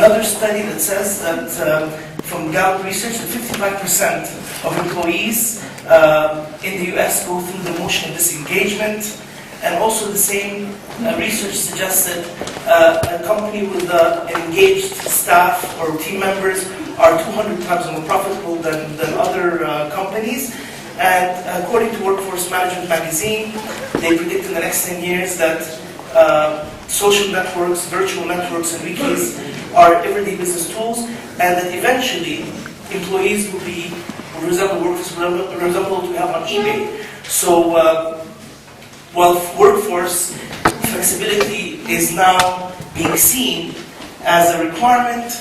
another study that says that from Gallup research that 55% of employees in the US go through the emotional disengagement. And also the same research suggests that a company with engaged staff or team members are 200 times more profitable than other companies. And according to Workforce Management magazine, they predict in the next 10 years that social networks, virtual networks, and wikis are everyday business tools, and that eventually employees will resemble what we have on eBay. So while workforce flexibility is now being seen as a requirement,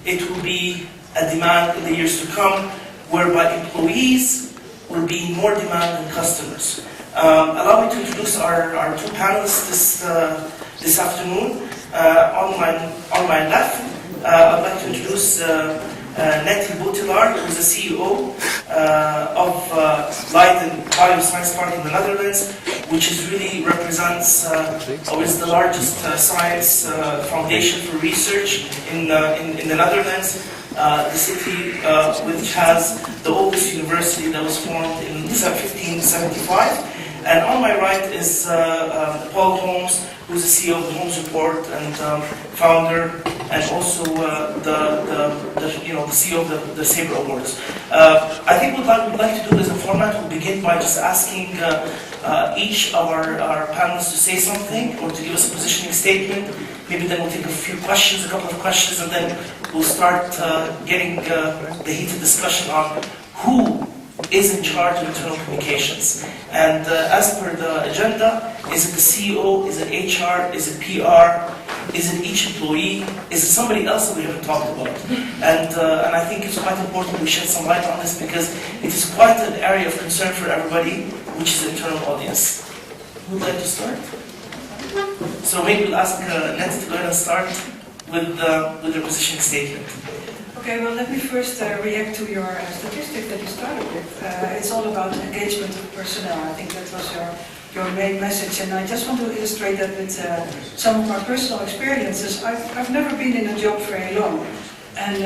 it will be a demand in the years to come, whereby employees will be in more demand than customers. Allow me to introduce our two panelists this afternoon. On my left, I'd like to introduce Nettie Buitelaar, who is the CEO of Leiden Bio Science Park in the Netherlands, which really represents or is the largest science foundation for research in the Netherlands. The city which has the oldest university that was formed in 1575. And on my right is Paul Holmes, who's the CEO of the Holmes Report and founder, and also the CEO of the SABRE Awards. I think what we'd like to do as a format, we'll begin by just asking each of our panelists to say something or to give us a positioning statement. Maybe then we'll take a couple of questions, and then we'll start getting the heated discussion on who is in charge of internal communications. And as per the agenda, is it the CEO, is it HR, is it PR, is it each employee, is it somebody else that we haven't talked about? And I think it's quite important we shed some light on this, because it is quite an area of concern for everybody, which is the internal audience. Who would like to start? So maybe we'll ask Nettie to go ahead and start with your positioning statement. Okay, well, let me first react to your statistic that you started with. It's all about engagement of personnel. I think that was your main message, and I just want to illustrate that with some of my personal experiences. I've never been in a job very long, and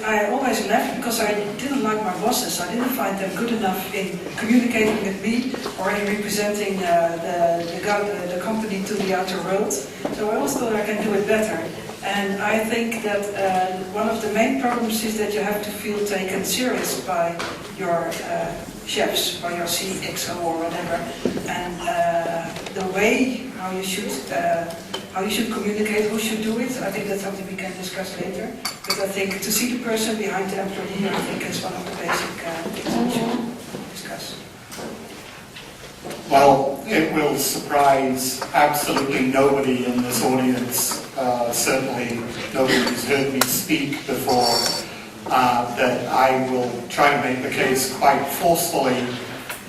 I always left because I didn't like my bosses. I didn't find them good enough in communicating with me or in representing the company to the outer world. So I always thought I can do it better. And I think that one of the main problems is that you have to feel taken serious by your chefs, by your CXO or whatever, and the way how you should communicate, who should do it. I think that's something we can discuss later. But I think to see the person behind the employee, I think is one of the basic things we should discuss. Well, it will surprise absolutely nobody in this audience, certainly nobody who's heard me speak before, that I will try to make the case quite forcefully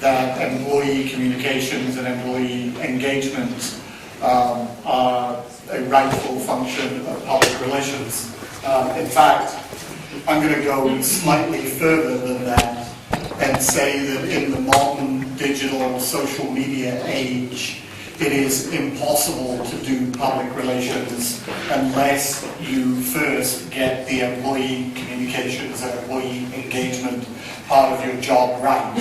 that employee communications and employee engagement are a rightful function of public relations. In fact, I'm going to go slightly further than that and say that in the modern digital social media age, it is impossible to do public relations unless you first get the employee communications and employee engagement part of your job right.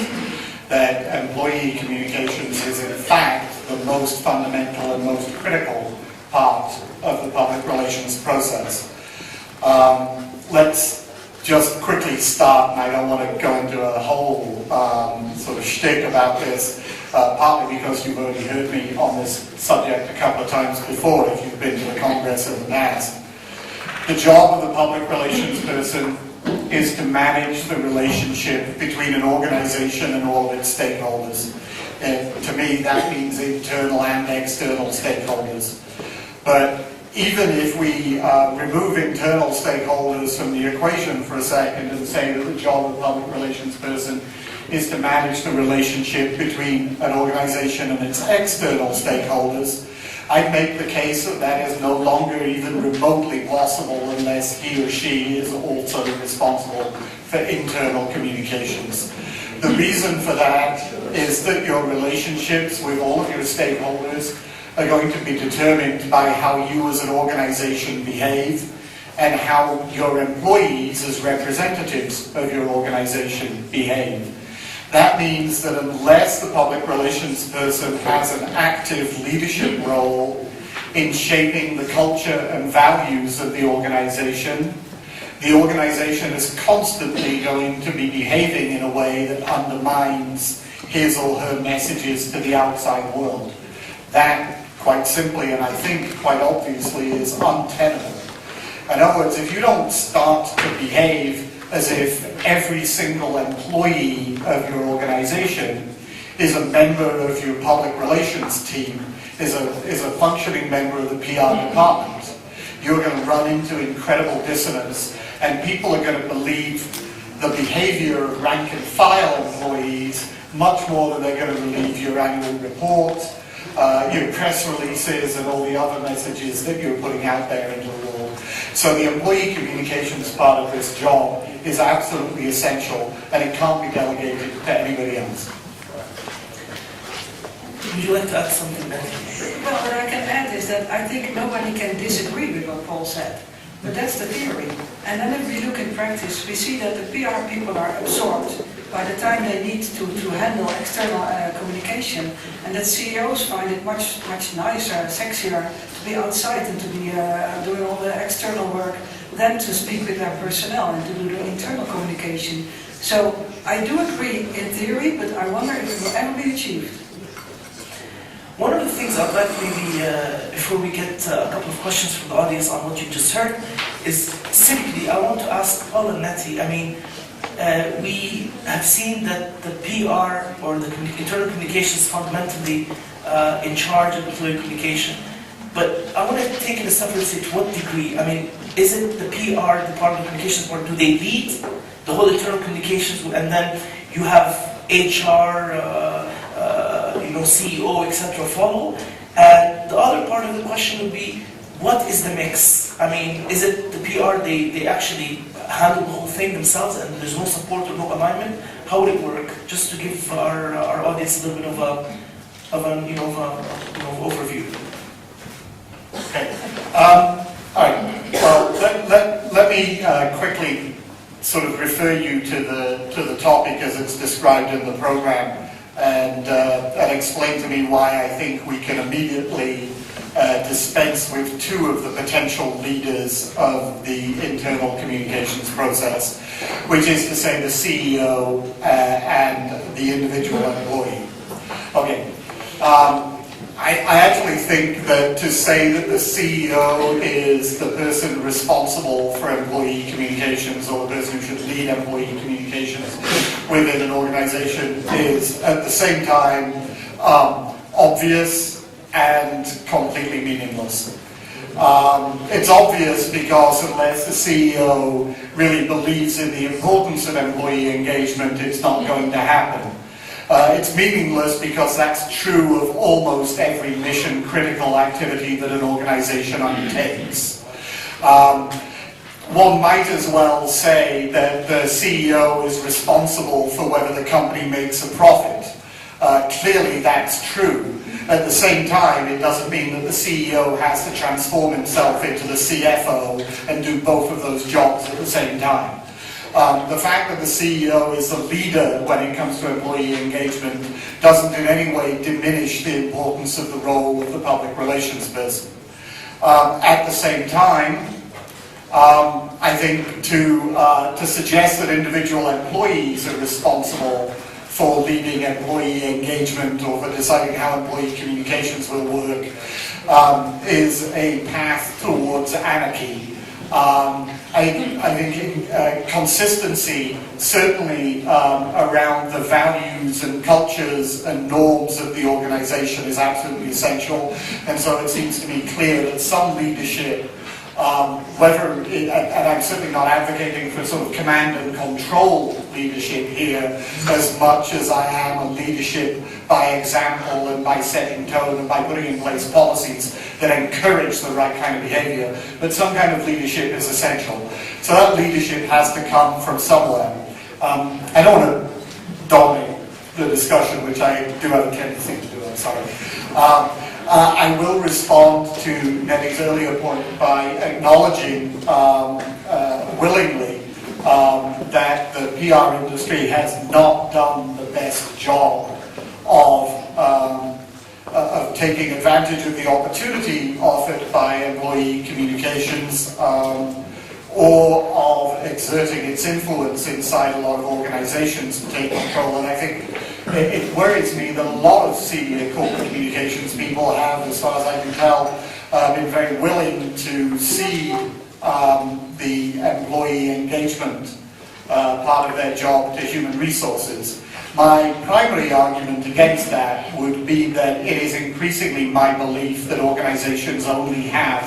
That employee communications is in fact the most fundamental and most critical part of the public relations process. Let's just quickly start, and I don't want to go into a whole sort of shtick about this, partly because you've already heard me on this subject a couple of times before if you've been to the Congress in the past. The job of the public relations person is to manage the relationship between an organization and all of its stakeholders. And to me, that means internal and external stakeholders. But even if we remove internal stakeholders from the equation for a second and say that the job of the public relations person is to manage the relationship between an organization and its external stakeholders, I'd make the case that that is no longer even remotely possible unless he or she is also responsible for internal communications. The reason for that is that your relationships with all of your stakeholders are going to be determined by how you as an organization behave and how your employees as representatives of your organization behave. That means that unless the public relations person has an active leadership role in shaping the culture and values of the organization is constantly going to be behaving in a way that undermines his or her messages to the outside world. That, quite simply, and I think quite obviously, is untenable. In other words, if you don't start to behave as if every single employee of your organization is a member of your public relations team, is a functioning member of the PR department, you're going to run into incredible dissonance, and people are going to believe the behavior of rank and file employees much more than they're going to believe your annual report, your press releases, and all the other messages that you're putting out there into the world. So the employee communications part of this job is absolutely essential, and it can't be delegated to anybody else. Would you like to add something, Nettie? Well, what I can add is that I think nobody can disagree with what Paul said. But that's the theory. And then if we look in practice, we see that the PR people are absorbed by the time they need to handle external communication, and that CEOs find it much nicer, sexier to be outside and to be doing all the external work than to speak with their personnel and to do the internal communication. So I do agree in theory, but I wonder if it will ever be achieved. One of the things I'd like maybe, before we get a couple of questions from the audience on what you just heard, is simply, I want to ask Paul and Nettie, I mean, we have seen that the PR, or the internal communication, is fundamentally in charge of employee communication. But I want to take it a step and say, to what degree? I mean, is it the PR, Department of Communications, or do they lead the whole internal communications, and then you have HR, CEO, etc. follow? And the other part of the question would be, what is the mix? I mean, is it the PR, they actually handle the whole thing themselves and there's no support or no alignment? How would it work? Just to give our audience a little bit of an overview. Okay. All right. Well, let me quickly sort of refer you to the topic as it's described in the program, and explain to me why I think we can immediately dispense with two of the potential leaders of the internal communications process, which is to say the CEO and the individual employee. Okay. I actually think that to say that the CEO is the person responsible for employee communications, or the person who should lead employee communications within an organization, is at the same time obvious and completely meaningless. It's obvious because unless the CEO really believes in the importance of employee engagement, it's not going to happen. It's meaningless because that's true of almost every mission-critical activity that an organization undertakes. One might as well say that the CEO is responsible for whether the company makes a profit. Clearly that's true. At the same time, it doesn't mean that the CEO has to transform himself into the CFO and do both of those jobs at the same time. The fact that the CEO is the leader when it comes to employee engagement doesn't in any way diminish the importance of the role of the public relations person. At the same time, I think to suggest that individual employees are responsible for leading employee engagement or for deciding how employee communications will work is a path towards anarchy. I think consistency, certainly around the values and cultures and norms of the organization, is absolutely essential. And so it seems to me clear that some leadership, and I'm certainly not advocating for sort of command and control leadership here as much as I am a leadership by example and by setting tone and by putting in place policies that encourage the right kind of behavior. But some kind of leadership is essential. So that leadership has to come from somewhere. I don't want to dominate the discussion, which I do have a tendency to do, I'm sorry. I will respond to Nettie's earlier point by acknowledging willingly that the PR industry has not done the best job of taking advantage of the opportunity offered by employee communications or of exerting its influence inside a lot of organizations to take control. And I think it worries me that a lot of senior corporate communications people have, as far as I can tell, been very willing to cede the employee engagement part of their job to human resources. My primary argument against that would be that it is increasingly my belief that organizations only have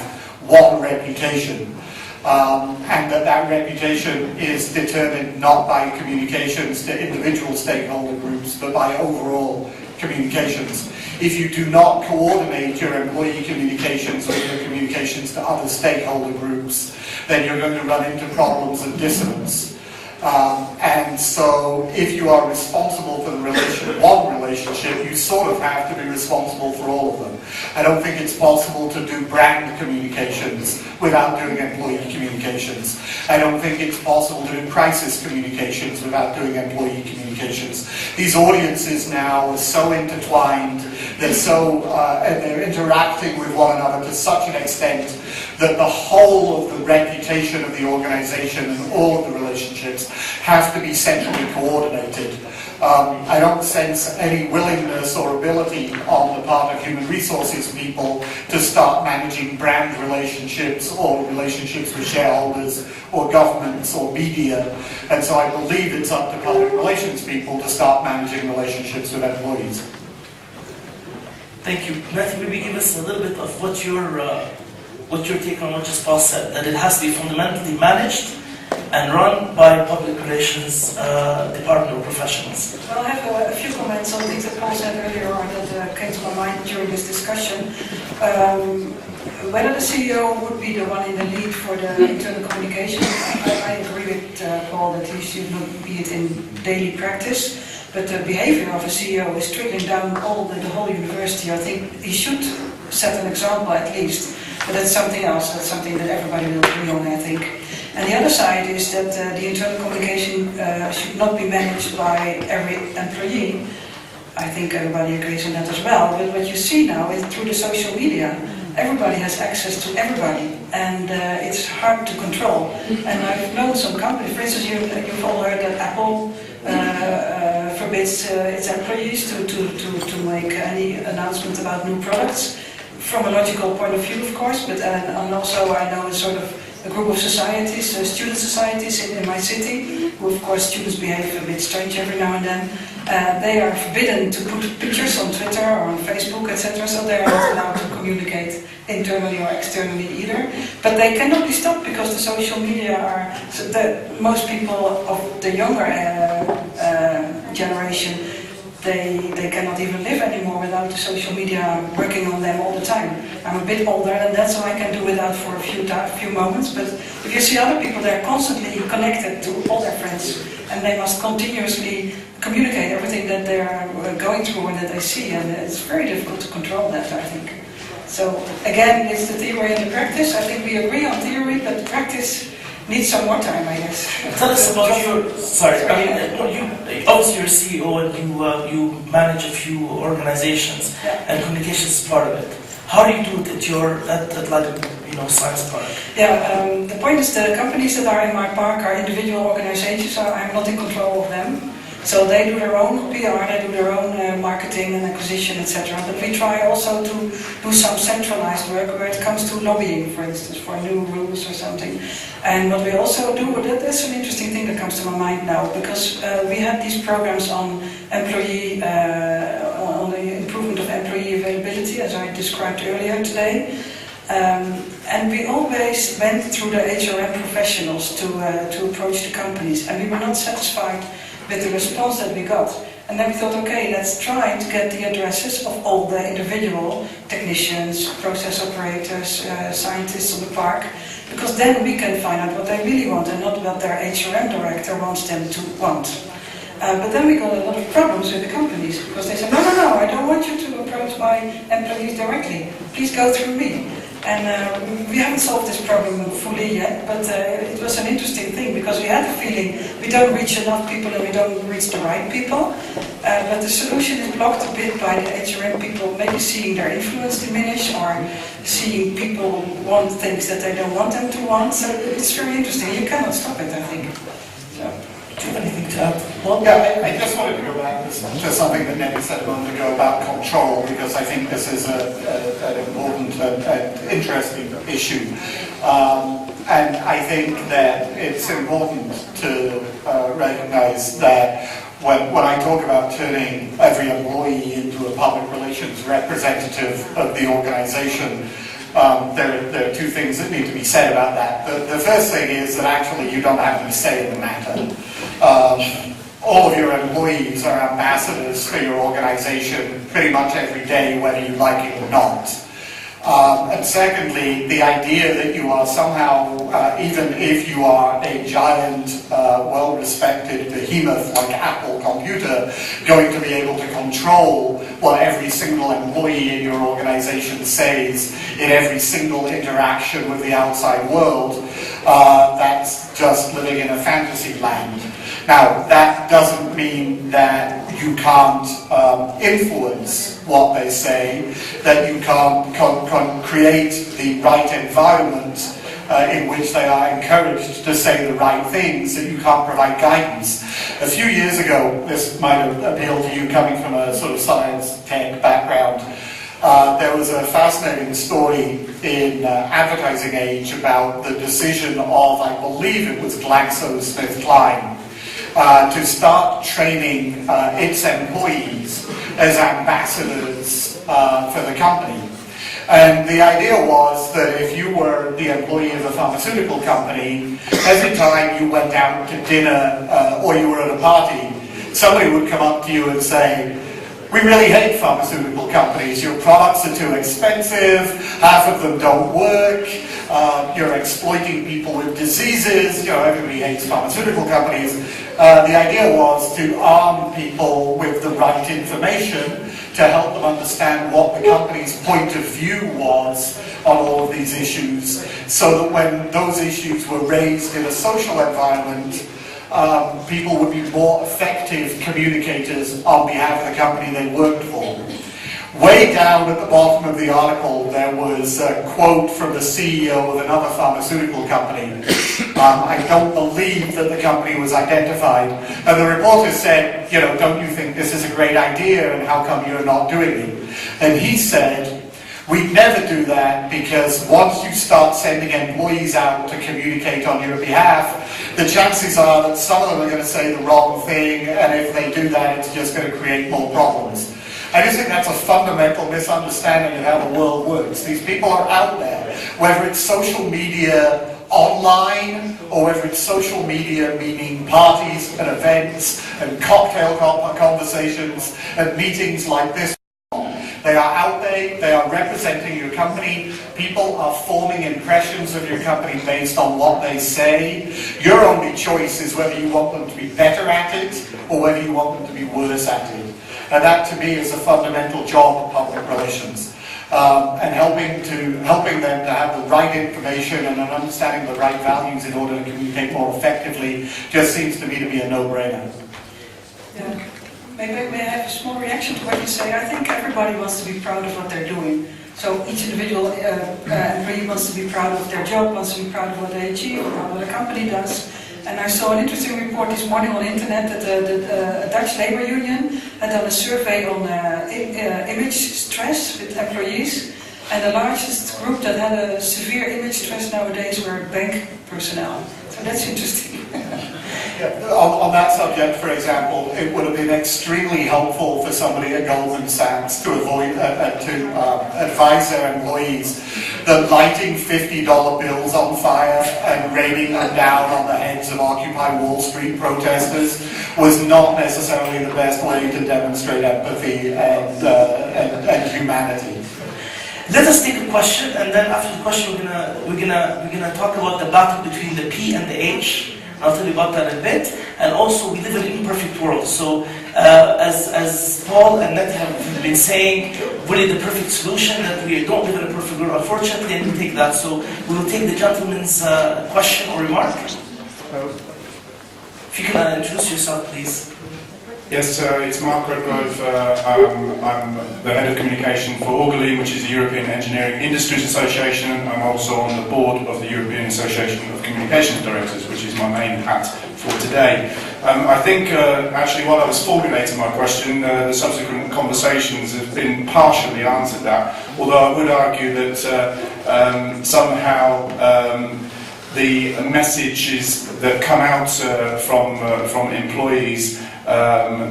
one reputation, and that reputation is determined not by communications to individual stakeholder groups, but by overall communications. If you do not coordinate your employee communications with your communications to other stakeholder groups, then you're going to run into problems of dissonance. And so if you are responsible for the one relationship, you sort of have to be responsible for all of them. I don't think it's possible to do brand communications without doing employee communications. I don't think it's possible to do crisis communications without doing employee communications. These audiences now are so intertwined, they're interacting with one another to such an extent that the whole of the reputation of the organization and all of the relationships have to be centrally coordinated. I don't sense any willingness or ability on the part of human resources people to start managing brand relationships or relationships with shareholders or governments or media. And so I believe it's up to public relations people to start managing relationships with employees. Thank you. Nettie, maybe give us a little bit of what your take on what just Paul said, that it has to be fundamentally managed and run by public relations department or professionals. Well, I have a few comments on things that Paul said earlier on that came to my mind during this discussion. Whether the CEO would be the one in the lead for the internal communication, I agree with Paul that he should not be it in daily practice. But the behavior of a CEO is trickling down the whole university. I think he should set an example at least. But that's something else. That's something that everybody will agree on, I think. And the other side is that the internal communication should not be managed by every employee. I think everybody agrees on that as well. But what you see now is through the social media, everybody has access to everybody, and it's hard to control. And I've known some companies, for instance, you've all heard that Apple forbids its employees to make any announcement about new products, from a logical point of view, of course, but and also I know sort of a group of societies, student societies in my city, who of course students behave a bit strange every now and then. They are forbidden to put pictures on Twitter or on Facebook, etc., so they are not allowed to communicate internally or externally either. But they cannot be stopped because the social media are, so most people of the younger generation, they cannot even live anymore without the social media working on them all the time. I'm a bit older than that, so I can do without for a few moments, but if you see other people, they're constantly connected to all their friends, and they must continuously communicate everything that they're going through and that they see, and it's very difficult to control that, I think. So again, it's the theory and the practice. I think we agree on theory, but the practice needs some more time, I guess. Tell us about your, obviously you're a CEO and you manage a few organizations, and communication is part of it. How do you do it at Leiden Science Park? Yeah, the point is the companies that are in my park are individual organizations, so I'm not in control of them. So they do their own PR, they do their own marketing and acquisition, etc. But we try also to do some centralized work where it comes to lobbying, for instance, for new rules or something. And what we also do, that's an interesting thing that comes to my mind now, because we have these programs on employee, on the improvement of employee availability, as I described earlier today. And we always went through the HRM professionals to approach the companies, and we were not satisfied with the response that we got. And then we thought, okay, let's try to get the addresses of all the individual technicians, process operators, scientists on the park, because then we can find out what they really want and not what their HRM director wants them to want. But then we got a lot of problems with the companies because they said, no, I don't want you to approach my employees directly. Please go through me. And we haven't solved this problem fully yet, but it was an interesting thing because we had the feeling we don't reach enough people and we don't reach the right people. But the solution is blocked a bit by the HRM people maybe seeing their influence diminish or seeing people want things that they don't want them to want. So it's very interesting. You cannot stop it, I think. So. Do you have anything to add? Well, yeah, I just wanted to go back to something that Nettie said a moment ago about control, because I think this is an important and interesting issue. And I think that it's important to recognize that when I talk about turning every employee into a public relations representative of the organization, there are two things that need to be said about that. The first thing is that actually you don't have any say in the matter. All of your employees are ambassadors for your organization pretty much every day, whether you like it or not. And secondly, the idea that you are somehow, even if you are a giant, well-respected behemoth like Apple Computer, going to be able to control what every single employee in your organization says in every single interaction with the outside world, that's just living in a fantasy land. Now, that doesn't mean that you can't influence what they say, that you can't create the right environment in which they are encouraged to say the right things, that you can't provide guidance. A few years ago, this might have appealed to you coming from a sort of science tech background, there was a fascinating story in Advertising Age about the decision of, I believe it was GlaxoSmithKline, to start training its employees as ambassadors for the company. And the idea was that if you were the employee of a pharmaceutical company, every time you went out to dinner or you were at a party, somebody would come up to you and say, "We really hate pharmaceutical companies. Your products are too expensive, half of them don't work, you're exploiting people with diseases, everybody hates pharmaceutical companies." The idea was to arm people with the right information to help them understand what the company's point of view was on all of these issues, so that when those issues were raised in a social environment, people would be more effective communicators on behalf of the company they worked for. Way down at the bottom of the article, there was a quote from the CEO of another pharmaceutical company. I don't believe that the company was identified. And the reporter said, "Don't you think this is a great idea, and how come you're not doing it?" And he said, "We'd never do that, because once you start sending employees out to communicate on your behalf, the chances are that some of them are going to say the wrong thing, and if they do that, it's just going to create more problems." I just think that's a fundamental misunderstanding of how the world works. These people are out there, whether it's social media online, or whether it's social media meaning parties and events and cocktail conversations and meetings like this. They are out there, they are representing your company, people are forming impressions of your company based on what they say. Your only choice is whether you want them to be better at it or whether you want them to be worse at it. And that to me is a fundamental job of public relations. And helping them to have the right information and an understanding of the right values in order to communicate more effectively just seems to me to be a no-brainer. Yeah. May I have a small reaction to what you say? I think everybody wants to be proud of what they're doing. So each individual employee wants to be proud of their job, wants to be proud of what they achieve, or what a company does. And I saw an interesting report this morning on the internet that the Dutch labor union had done a survey on image stress with employees. And the largest group that had a severe image stress nowadays were bank personnel. So that's interesting. On that subject, for example, it would have been extremely helpful for somebody at Goldman Sachs to advise their employees that lighting $50 bills on fire and raining them down on the heads of Occupy Wall Street protesters was not necessarily the best way to demonstrate empathy and humanity. Let us take a question, and then after the question, we're gonna talk about the battle between the P and the H. I'll tell you about that in a bit. And also, we live in an imperfect world. So, as Paul and Nettie have been saying, really the perfect solution, that we don't live in a perfect world, unfortunately, and we take that. So, we will take the gentleman's question or remark. If you can introduce yourself, please. Yes, it's Mark Redgrove. I'm the head of communication for Orgaline, which is the European Engineering Industries Association. I'm also on the board of the European Association of Communications Directors, which is my main hat for today. I think, actually, while I was formulating my question, the subsequent conversations have been partially answered that, although I would argue that somehow the messages that come out from employees,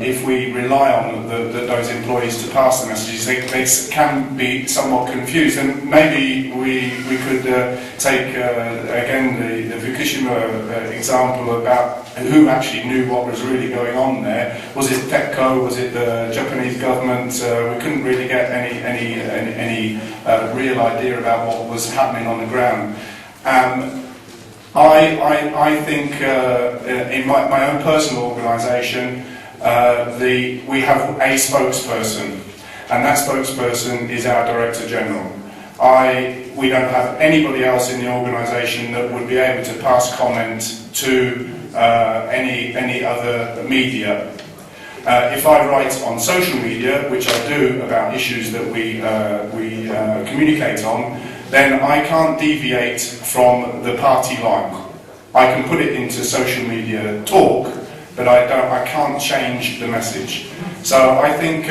if we rely on those employees to pass the messages, they can be somewhat confused. And maybe we could take again the Fukushima example about who actually knew what was really going on there. Was it TEPCO? Was it the Japanese government? We couldn't really get any real idea about what was happening on the ground. I think in my own personal organisation, we have a spokesperson, and that spokesperson is our Director General. We don't have anybody else in the organisation that would be able to pass comment to any other media. If I write on social media, which I do, about issues that we communicate on, then I can't deviate from the party line. I can put it into social media talk, but I can't change the message. So I think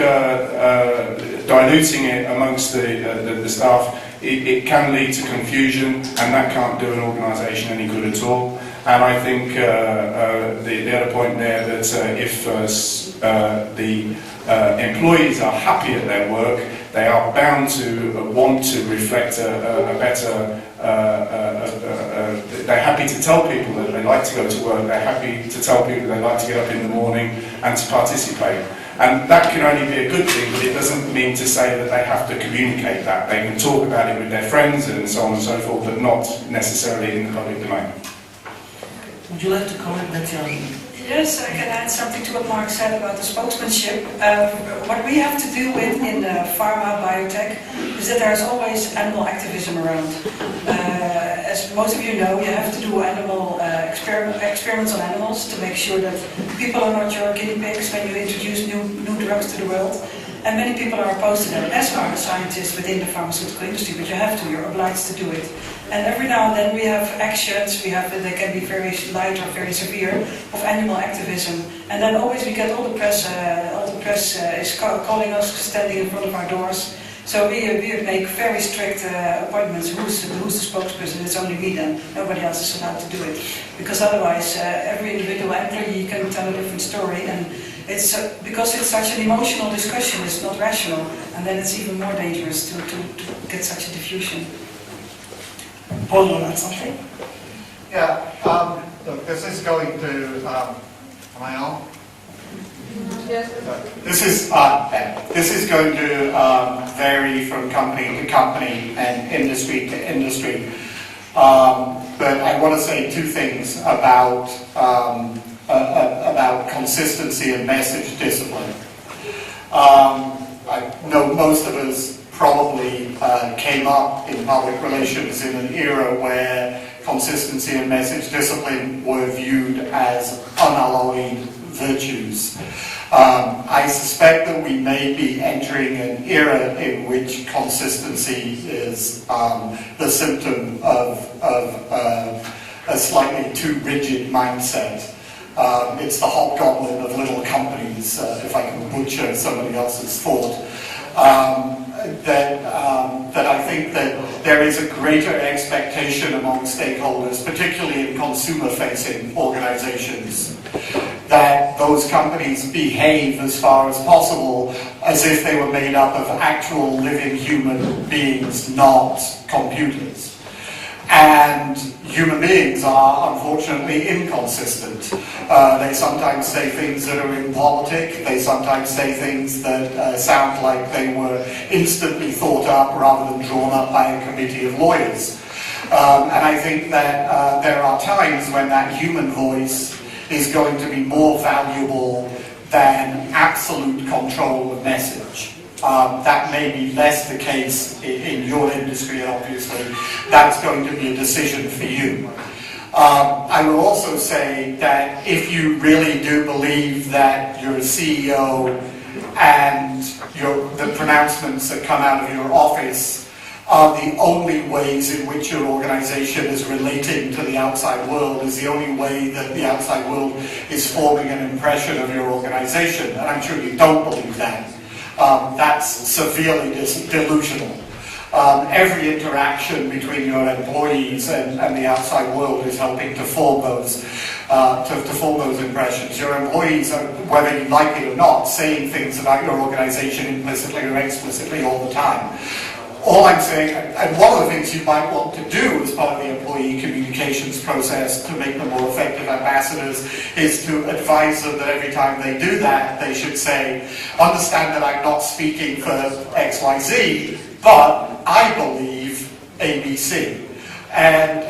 diluting it amongst the staff, it can lead to confusion, and that can't do an organisation any good at all. And I think the other point there, that if the employees are happy at their work, they are bound to want to reflect a better. They're happy to tell people that they like to go to work. They're happy to tell people they like to get up in the morning and to participate. And that can only be a good thing, but it doesn't mean to say that they have to communicate that. They can talk about it with their friends and so on and so forth, but not necessarily in the public domain. Would you like to comment, Nettie, on? Yes, I can add something to what Mark said about the spokesmanship. What we have to do in pharma, biotech, is that there's always animal activism around. As most of you know, you have to do animal experiments on animals to make sure that people are not your guinea pigs when you introduce new drugs to the world. And many people are opposed to that, as are the scientists within the pharmaceutical industry, but you have to, you're obliged to do it. And every now and then we have actions, they can be very light or very severe, of animal activism. And then always we get all the press is calling us, standing in front of our doors. So we make very strict appointments. Who's the spokesperson? It's only me then. Nobody else is allowed to do it. Because otherwise every individual employee can tell a different story. And it's because it's such an emotional discussion, it's not rational. And then it's even more dangerous to get such a diffusion. Paul, you want to add something? Yeah, look, this is going to, am I on? Yes. This is going to vary from company to company and industry to industry. But I want to say two things about consistency and message discipline. I know most of us probably came up in public relations in an era where consistency and message discipline were viewed as unalloyed virtues. I suspect that we may be entering an era in which consistency is the symptom of a slightly too rigid mindset. It's the hobgoblin of little companies, if I can butcher somebody else's thought. That I think that there is a greater expectation among stakeholders, particularly in consumer-facing organizations, that those companies behave as far as possible as if they were made up of actual living human beings, not computers. And human beings are unfortunately inconsistent. They sometimes say things that are impolitic. They sometimes say things that sound like they were instantly thought up rather than drawn up by a committee of lawyers. And I think that there are times when that human voice is going to be more valuable than absolute control of message. That may be less the case in your industry, and obviously that's going to be a decision for you. I will also say that if you really do believe that you're a CEO and the pronouncements that come out of your office are the only ways in which your organization is relating to the outside world, is the only way that the outside world is forming an impression of your organization, and I'm sure you don't believe that. That's severely delusional. Every interaction between your employees and the outside world is helping to form those impressions. Your employees are, whether you like it or not, saying things about your organization implicitly or explicitly all the time. All I'm saying, and one of the things you might want to do as part of the employee communications process to make them more effective ambassadors, is to advise them that every time they do that, they should say, understand that I'm not speaking for XYZ, but I believe ABC. And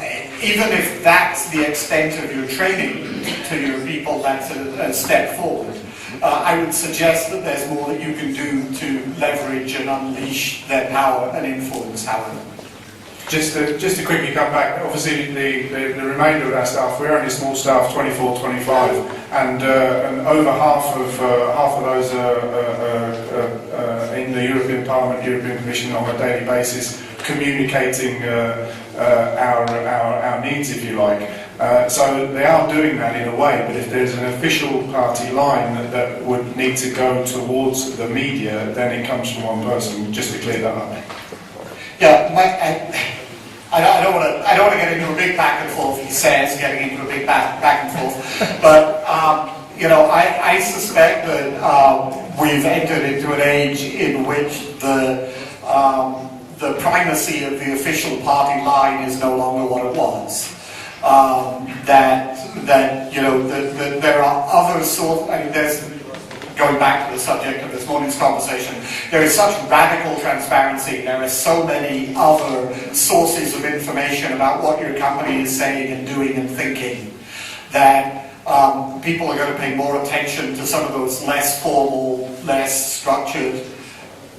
even if that's the extent of your training to your people, that's a step forward. I would suggest that there's more that you can do to leverage and unleash their power and influence, however. Just to quickly come back, obviously the remainder of our staff, we're only a small staff, 24, 25, and over half of those are in the European Parliament, European Commission on a daily basis, communicating our needs, if you like. So they are doing that in a way, but if there's an official party line that would need to go towards the media, then it comes from one person, just to clear that up. Yeah, I don't want to get into a big back and forth, he says, getting into a big back and forth, but I suspect that we've entered into an age in which the primacy of the official party line is no longer what it was. That there are other sorts. I mean, there's, going back to the subject of this morning's conversation, there is such radical transparency. There are so many other sources of information about what your company is saying and doing and thinking that people are going to pay more attention to some of those less formal, less structured,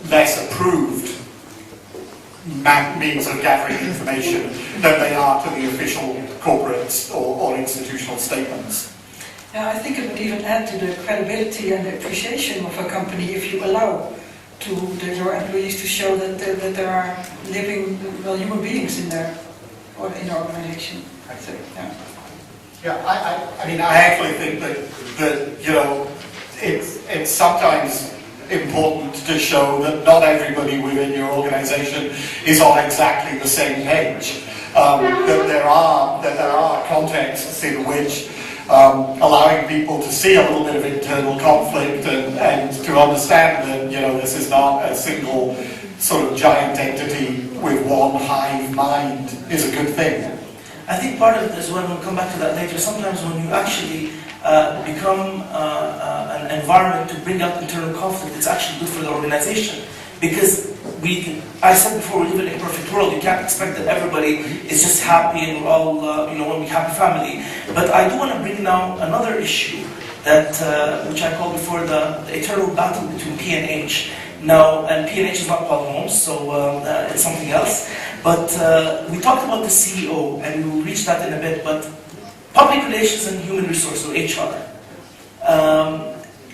less approved means of gathering information than they are to the official corporate or institutional statements. Yeah, I think it would even add to the credibility and the appreciation of a company if you allow your employees to show that there are living, human beings in their organization. So, yeah. Yeah, I mean, I actually think that it's sometimes important to show that not everybody within your organization is on exactly the same page. That there are contexts in which allowing people to see a little bit of internal conflict and to understand that this is not a single sort of giant entity with one hive mind is a good thing. I think part of it as well, we'll come back to that later, sometimes when you actually become an environment to bring out internal conflict, it's actually good for the organization. Because I said before, we live in a perfect world. You can't expect that everybody is just happy and we're all, one big happy family. But I do want to bring now another issue that, which I called before the eternal battle between P and H. Now, and P and H is not Paul Holmes, so it's something else. But we talked about the CEO, and we will reach that in a bit. But public relations and human resources, or HR.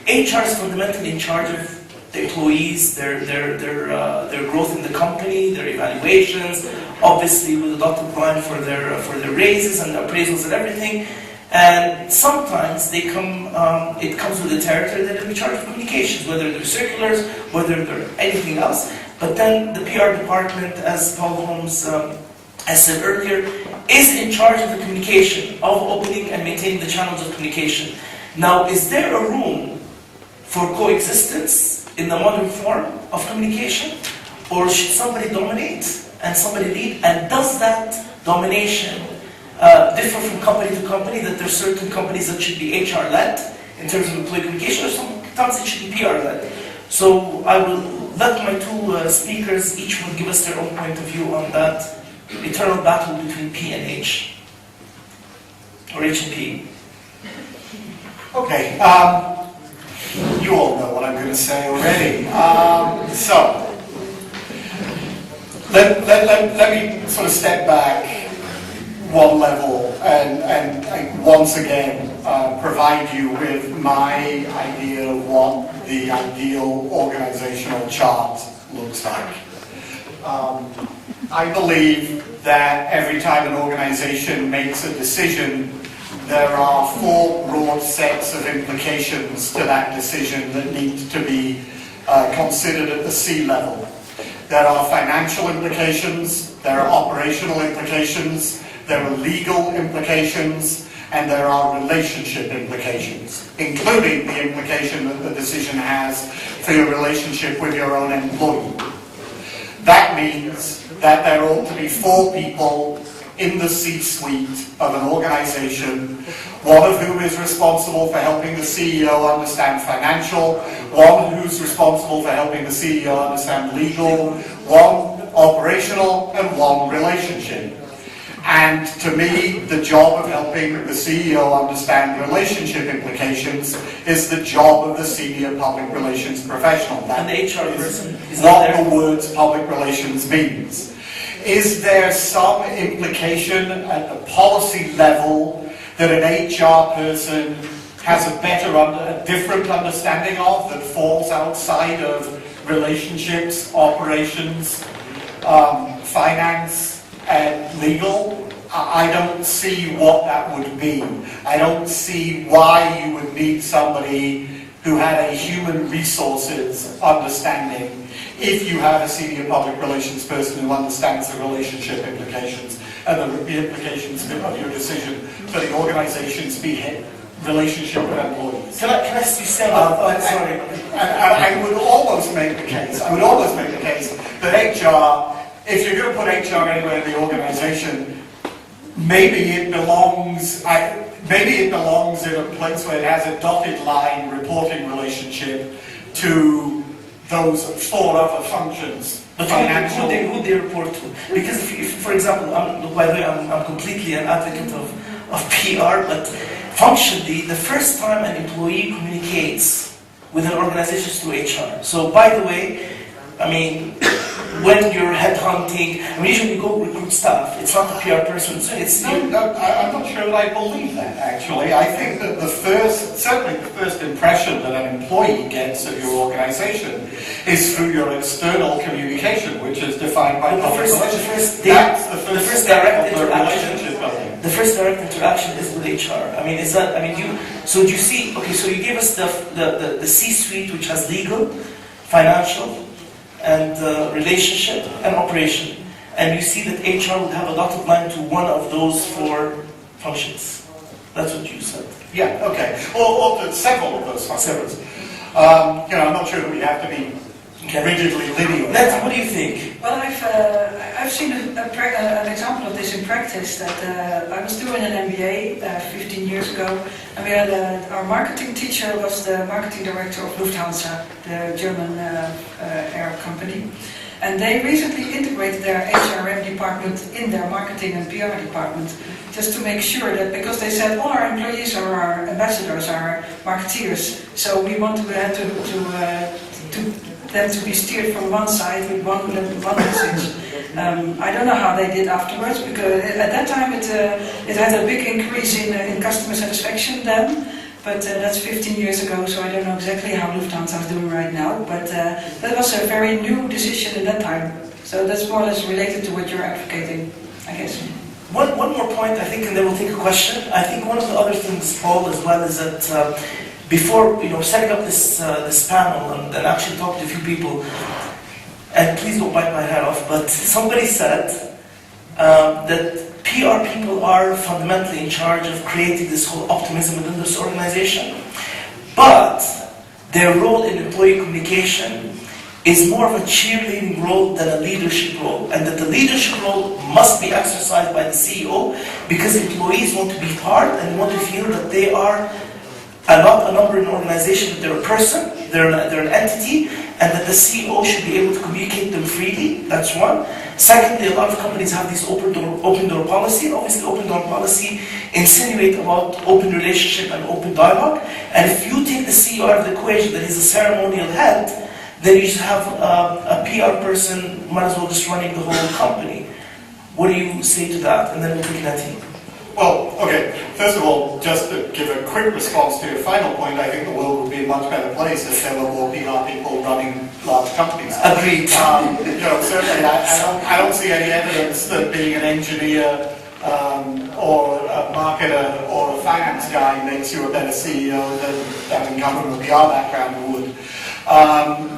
HR is fundamentally in charge of the employees, their growth in the company, their evaluations, obviously with the dotted line for their raises and appraisals and everything. And sometimes it comes with the territory that they're in charge of communications, whether they're circulars, whether they're anything else. But then the PR department, as Paul Holmes has said earlier, is in charge of the communication, of opening and maintaining the channels of communication. Now, is there a room for coexistence in the modern form of communication, or should somebody dominate and somebody lead? And does that domination differ from company to company, that there are certain companies that should be HR-led in terms of employee communication, or sometimes it should be PR-led? So I will let my two speakers, each will give us their own point of view on that eternal battle between P and H, or H and P. Okay, you all know what I'm going to say already. So, let me sort of step back one level and once again provide you with my idea of what the ideal organizational chart looks like. I believe that every time an organization makes a decision, there are 4 broad sets of implications to that decision that need to be considered at the C level. There are financial implications, there are operational implications, there are legal implications, and there are relationship implications, including the implication that the decision has for your relationship with your own employee. That means that there ought to be 4 people in the C-suite of an organization, one of whom is responsible for helping the CEO understand financial, one who's responsible for helping the CEO understand legal, one operational, and one relationship. And to me, the job of helping the CEO understand relationship implications is the job of the senior public relations professional. And the HR person is what the words public relations means. Is there some implication at the policy level that an HR person has a different understanding of that falls outside of relationships, operations, finance, and legal? I don't see what that would mean. I don't see why you would need somebody who had a human resources understanding if you have a senior public relations person who understands the relationship implications and the implications of your decision for the organization's relationship with employees. Can I say that? Sorry. I would almost make the case, that HR, if you're going to put HR anywhere in the organization, maybe it belongs in a place where it has a dotted line reporting relationship to those 4 other functions. But who they report to? Because if for example, by the way, I'm completely an advocate of PR, but functionally, the first time an employee communicates with an organization is through HR. So by the way, I mean, when you're headhunting, usually you go recruit staff. It's not the PR person. So it's I'm not sure that I believe that, actually. I think that certainly the first impression that an employee gets of your organization is through your external communication, which is defined by public relations. That's the first direct relationship building. The first direct interaction is with HR. I mean, is that? I mean, so do you see? Okay, so you gave us the C-suite, which has legal, financial, and relationship and operation, and you see that HR would have a dotted line to one of those 4 functions. That's what you said. Yeah. Okay. Or several of those functions. I'm not sure that we have to be rigidly linear. Nettie, what do you think? Well, I've seen an example of this in practice. That I was doing an MBA 15 years ago, and we had our marketing teacher was the marketing director of Lufthansa, the German air company, and they recently integrated their HRM department in their marketing and PR department, just to make sure that, because they said all our employees are our ambassadors, our marketeers, so we want them to be steered from one side with one message. I don't know how they did afterwards, because at that time it had a big increase in customer satisfaction then, but that's 15 years ago, so I don't know exactly how Lufthansa is doing right now, but that was a very new decision at that time. So that's more or less related to what you're advocating, I guess. One more point, I think, and then we'll take a question. I think one of the other things, Paul, as well, is that before setting up this panel and actually talking to a few people, and please don't bite my head off, but somebody said that PR people are fundamentally in charge of creating this whole optimism within this organization, but their role in employee communication is more of a cheerleading role than a leadership role, and that the leadership role must be exercised by the CEO because employees want to be part and want to feel that they are not a number in an organization, but they're a person, they're an entity, and that the CEO should be able to communicate them freely. That's one. Secondly, a lot of companies have these open door policy, and obviously open door policy insinuate about open relationship and open dialogue. And if you take the CEO out of the equation, that he's a ceremonial head, then you should have a PR person, might as well just running the whole company. What do you say to that? And then we'll take Nettie. Well, okay, first of all, just to give a quick response to your final point, I think the world would be a much better place if there were more PR people running large companies. Agreed. Certainly, I don't see any evidence that being an engineer or a marketer or a finance guy makes you a better CEO than having come from a PR background would.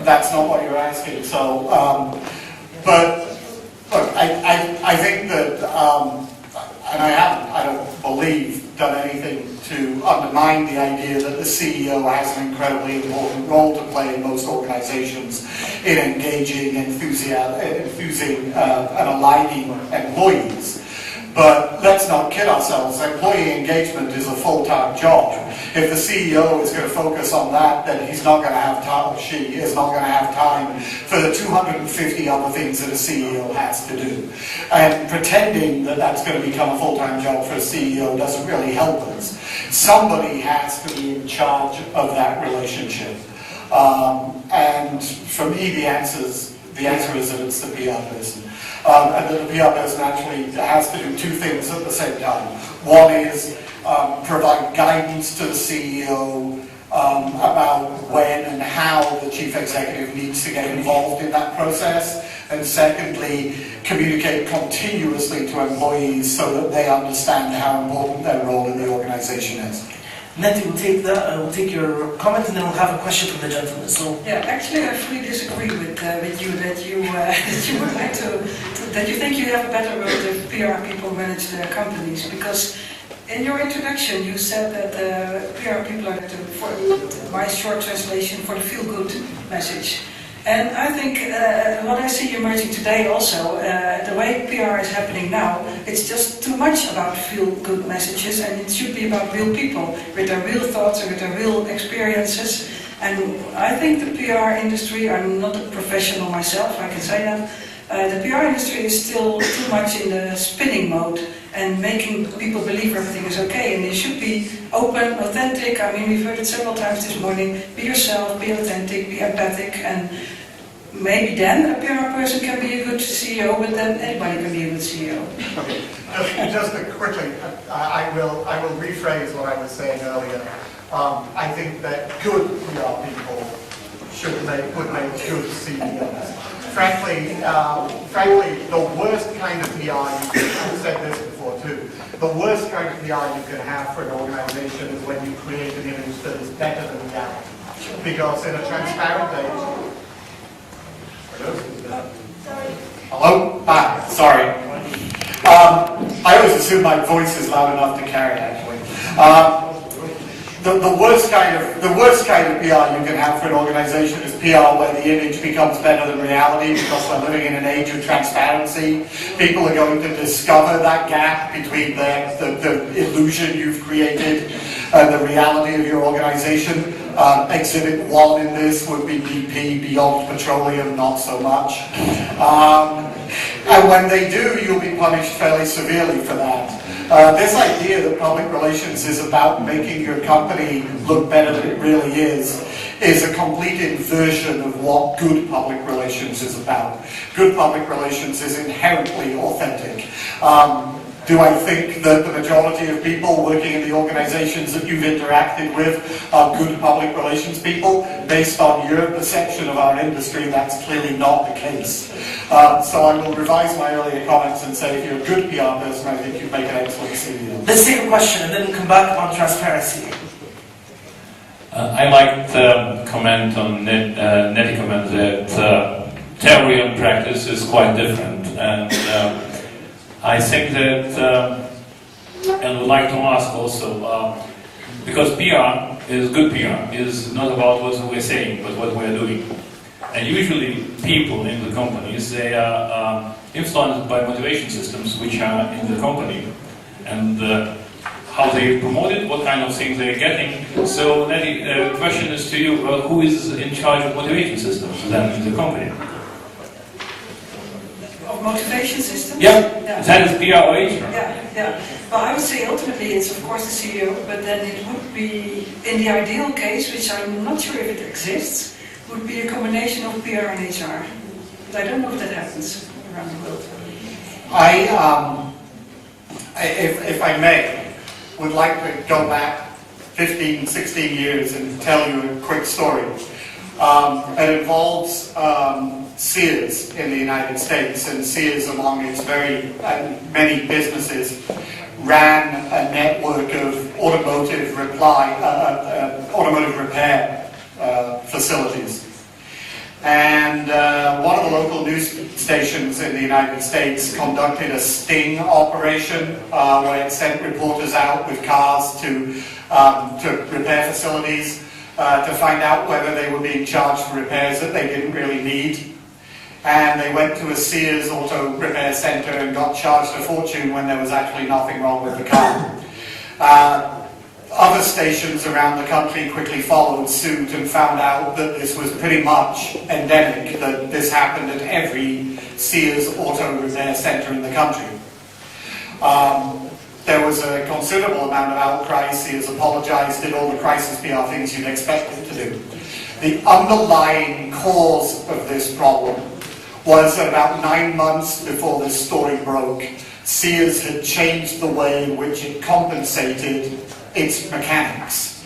That's not what you're asking. So, but look, I think that. And I don't believe, done anything to undermine the idea that the CEO has an incredibly important role to play in most organizations in engaging, enthusing, and aligning employees. But let's not kid ourselves, employee engagement is a full-time job. If the CEO is going to focus on that, then he's not going to have time, or she is not going to have time for the 250 other things that a CEO has to do. And pretending that that's going to become a full-time job for a CEO doesn't really help us. Somebody has to be in charge of that relationship. And for me, the answer is that it's the PR person. And that the PR person actually has to do two things at the same time. One is provide guidance to the CEO about when and how the chief executive needs to get involved in that process. And secondly, communicate continuously to employees so that they understand how important their role in the organization is. Nettie will take we'll take your comment, and then we'll have a question from the gentleman. So yeah, actually, I fully disagree with you that you would like that you think you have a better role if PR people manage their companies, because in your introduction you said that PR people are for my short translation for the feel-good message. And I think what I see emerging today also, the way PR is happening now, it's just too much about feel-good messages, and it should be about real people, with their real thoughts and with their real experiences. And I think the PR industry, I'm not a professional myself, I can say that, the PR industry is still too much in the spinning mode and making people believe everything is okay, and they should be open, authentic. I mean, we've heard it several times this morning. Be yourself, be authentic, be empathic, and maybe then a PR person can be a good CEO, but then anybody can be a good CEO. Okay. Just quickly, I will rephrase what I was saying earlier. I think that good PR people would make good CEOs. Frankly, the worst kind of PR, I've said this before too, the worst kind of PR you can have for an organization is when you create an image that is better than reality. Because in a transparent age... Hello? Hi, sorry. I always assume my voice is loud enough to carry, actually. The worst kind of PR you can have for an organization is PR where the image becomes better than reality, because we're living in an age of transparency. People are going to discover that gap between the illusion you've created and the reality of your organization. Exhibit 1 in this would be BP, Beyond Petroleum, not so much. And when they do, you'll be punished fairly severely for that. This idea that public relations is about making your company look better than it really is a complete inversion of what good public relations is about. Good public relations is inherently authentic. Do I think that the majority of people working in the organizations that you've interacted with are good public relations people? Based on your perception of our industry, that's clearly not the case. So I will revise my earlier comments and say if you're a good PR person, I think you'd make an excellent CEO. let's take a question and then we'll come back on transparency. I like to comment on Nettie comment that theory and practice is quite different, and I think that, and would like to ask also, because PR is good PR, is not about what we're saying, but what we're doing. And usually people in the companies, they are influenced by motivation systems which are in the company. And how they promote it, what kind of things they're getting. So, Nettie, the question is to you, who is in charge of motivation systems then in the company? Of motivation systems? Yeah, Yeah. that is PR or HR? Yeah. Well, I would say ultimately it's of course the CEO, but then it would be, in the ideal case, which I'm not sure if it exists, would be a combination of PR and HR. But I don't know if that happens around the world. If I may, would like to go back 15, 16 years and tell you a quick story. It involves Sears in the United States, and Sears, among its many businesses, ran a network of automotive repair facilities. And one of the local news stations in the United States conducted a sting operation where it sent reporters out with cars to repair facilities to find out whether they were being charged for repairs that they didn't really need. And they went to a Sears auto repair center and got charged a fortune when there was actually nothing wrong with the car. Other stations around the country quickly followed suit and found out that this was pretty much endemic, that this happened at every Sears auto repair center in the country. There was a considerable amount of outcry. Sears apologized, did all the crisis PR things you'd expect it to do. The underlying cause of this problem was that about 9 months before this story broke, Sears had changed the way in which it compensated its mechanics.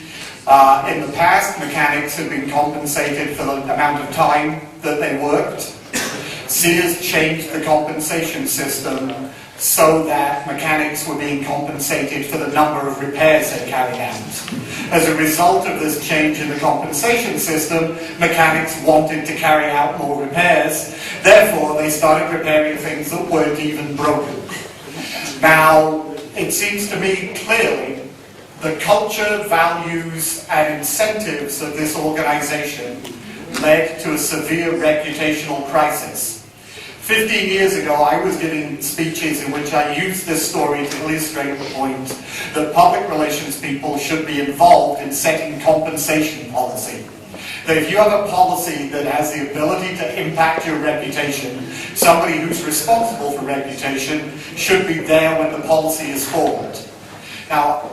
In the past, mechanics had been compensated for the amount of time that they worked. Sears changed the compensation system so that mechanics were being compensated for the number of repairs they carried out. As a result of this change in the compensation system, mechanics wanted to carry out more repairs. Therefore, they started repairing things that weren't even broken. Now, it seems to me clearly the culture, values, and incentives of this organization led to a severe reputational crisis. 15 years ago, I was giving speeches in which I used this story to illustrate the point that public relations people should be involved in setting compensation policy. That if you have a policy that has the ability to impact your reputation, somebody who's responsible for reputation should be there when the policy is formed. Now,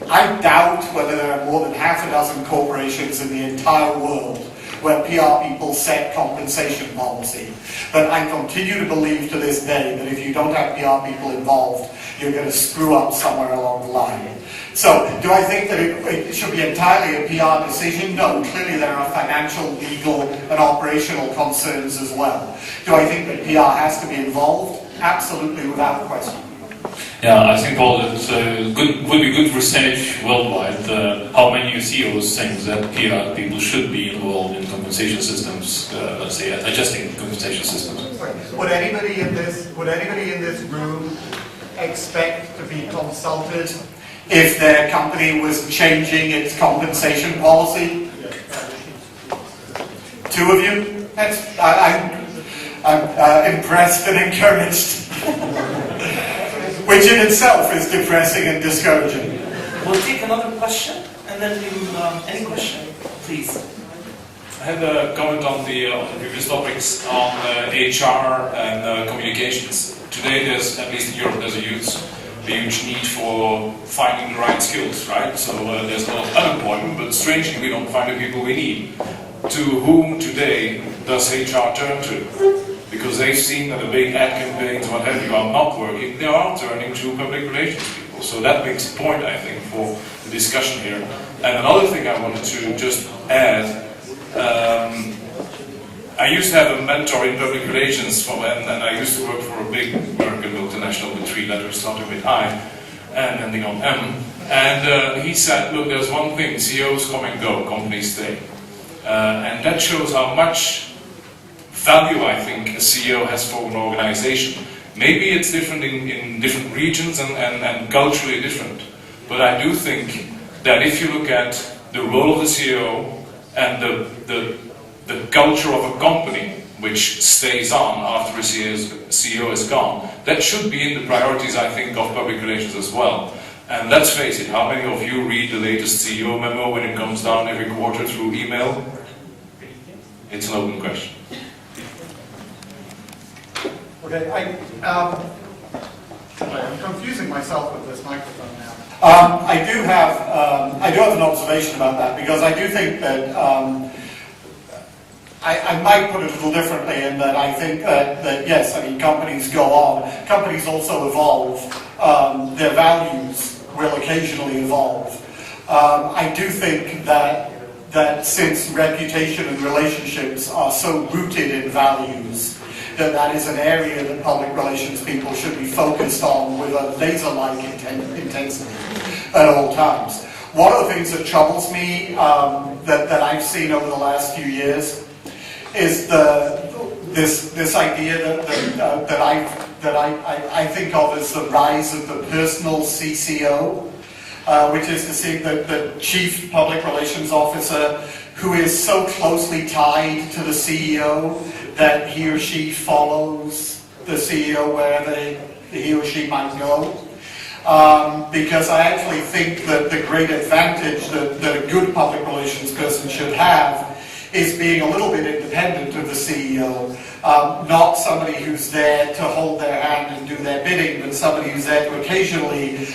I doubt whether there are more than half a dozen corporations in the entire world where PR people set compensation policy. But I continue to believe to this day that if you don't have PR people involved, you're going to screw up somewhere along the line. So, do I think that it should be entirely a PR decision? No, clearly there are financial, legal, and operational concerns as well. Do I think that PR has to be involved? Absolutely, without question. Yeah, I think all that would be good research worldwide. How many CEOs think that PR people should be involved in compensation systems? Let's say adjusting compensation systems. Would anybody in this room expect to be consulted if their company was changing its compensation policy? Two of you? I'm impressed and encouraged. Which in itself is depressing and discouraging. We'll take another question, and then any question, please. I had a comment on the previous topics on HR and communications. Today, there's, at least in Europe, there's a huge need for finding the right skills, right? So there's a lot of unemployment, but strangely, we don't find the people we need. To whom today does HR turn to? Because they've seen that the big ad campaigns, what have you, are not working, they are turning to public relations people. So that makes a point, I think, for the discussion here. And another thing I wanted to just add, I used to have a mentor in public relations, and I used to work for a big American multinational with 3 letters starting with I and ending on M. And he said, look, there's one thing, CEOs come and go, companies stay. And that shows how much value, I think, a CEO has for an organization. Maybe it's different in different regions and culturally different. But I do think that if you look at the role of the CEO and the culture of a company, which stays on after a CEO is gone, that should be in the priorities, I think, of public relations as well. And let's face it, how many of you read the latest CEO memo when it comes down every quarter through email? It's an open question. Okay, I'm confusing myself with this microphone now. I do have an observation about that, because I do think that I might put it a little differently in that I think that yes, I mean, companies go on. Companies also evolve. Their values will occasionally evolve. I do think that since reputation and relationships are so rooted in values, that is an area that public relations people should be focused on with a laser-like intensity at all times. One of the things that troubles me that I've seen over the last few years is this idea that I think of as the rise of the personal CCO, which is to say the Chief Public Relations Officer who is so closely tied to the CEO that he or she follows the CEO wherever he or she might go. Because I actually think that the great advantage that a good public relations person should have is being a little bit independent of the CEO, not somebody who's there to hold their hand and do their bidding, but somebody who's there to occasionally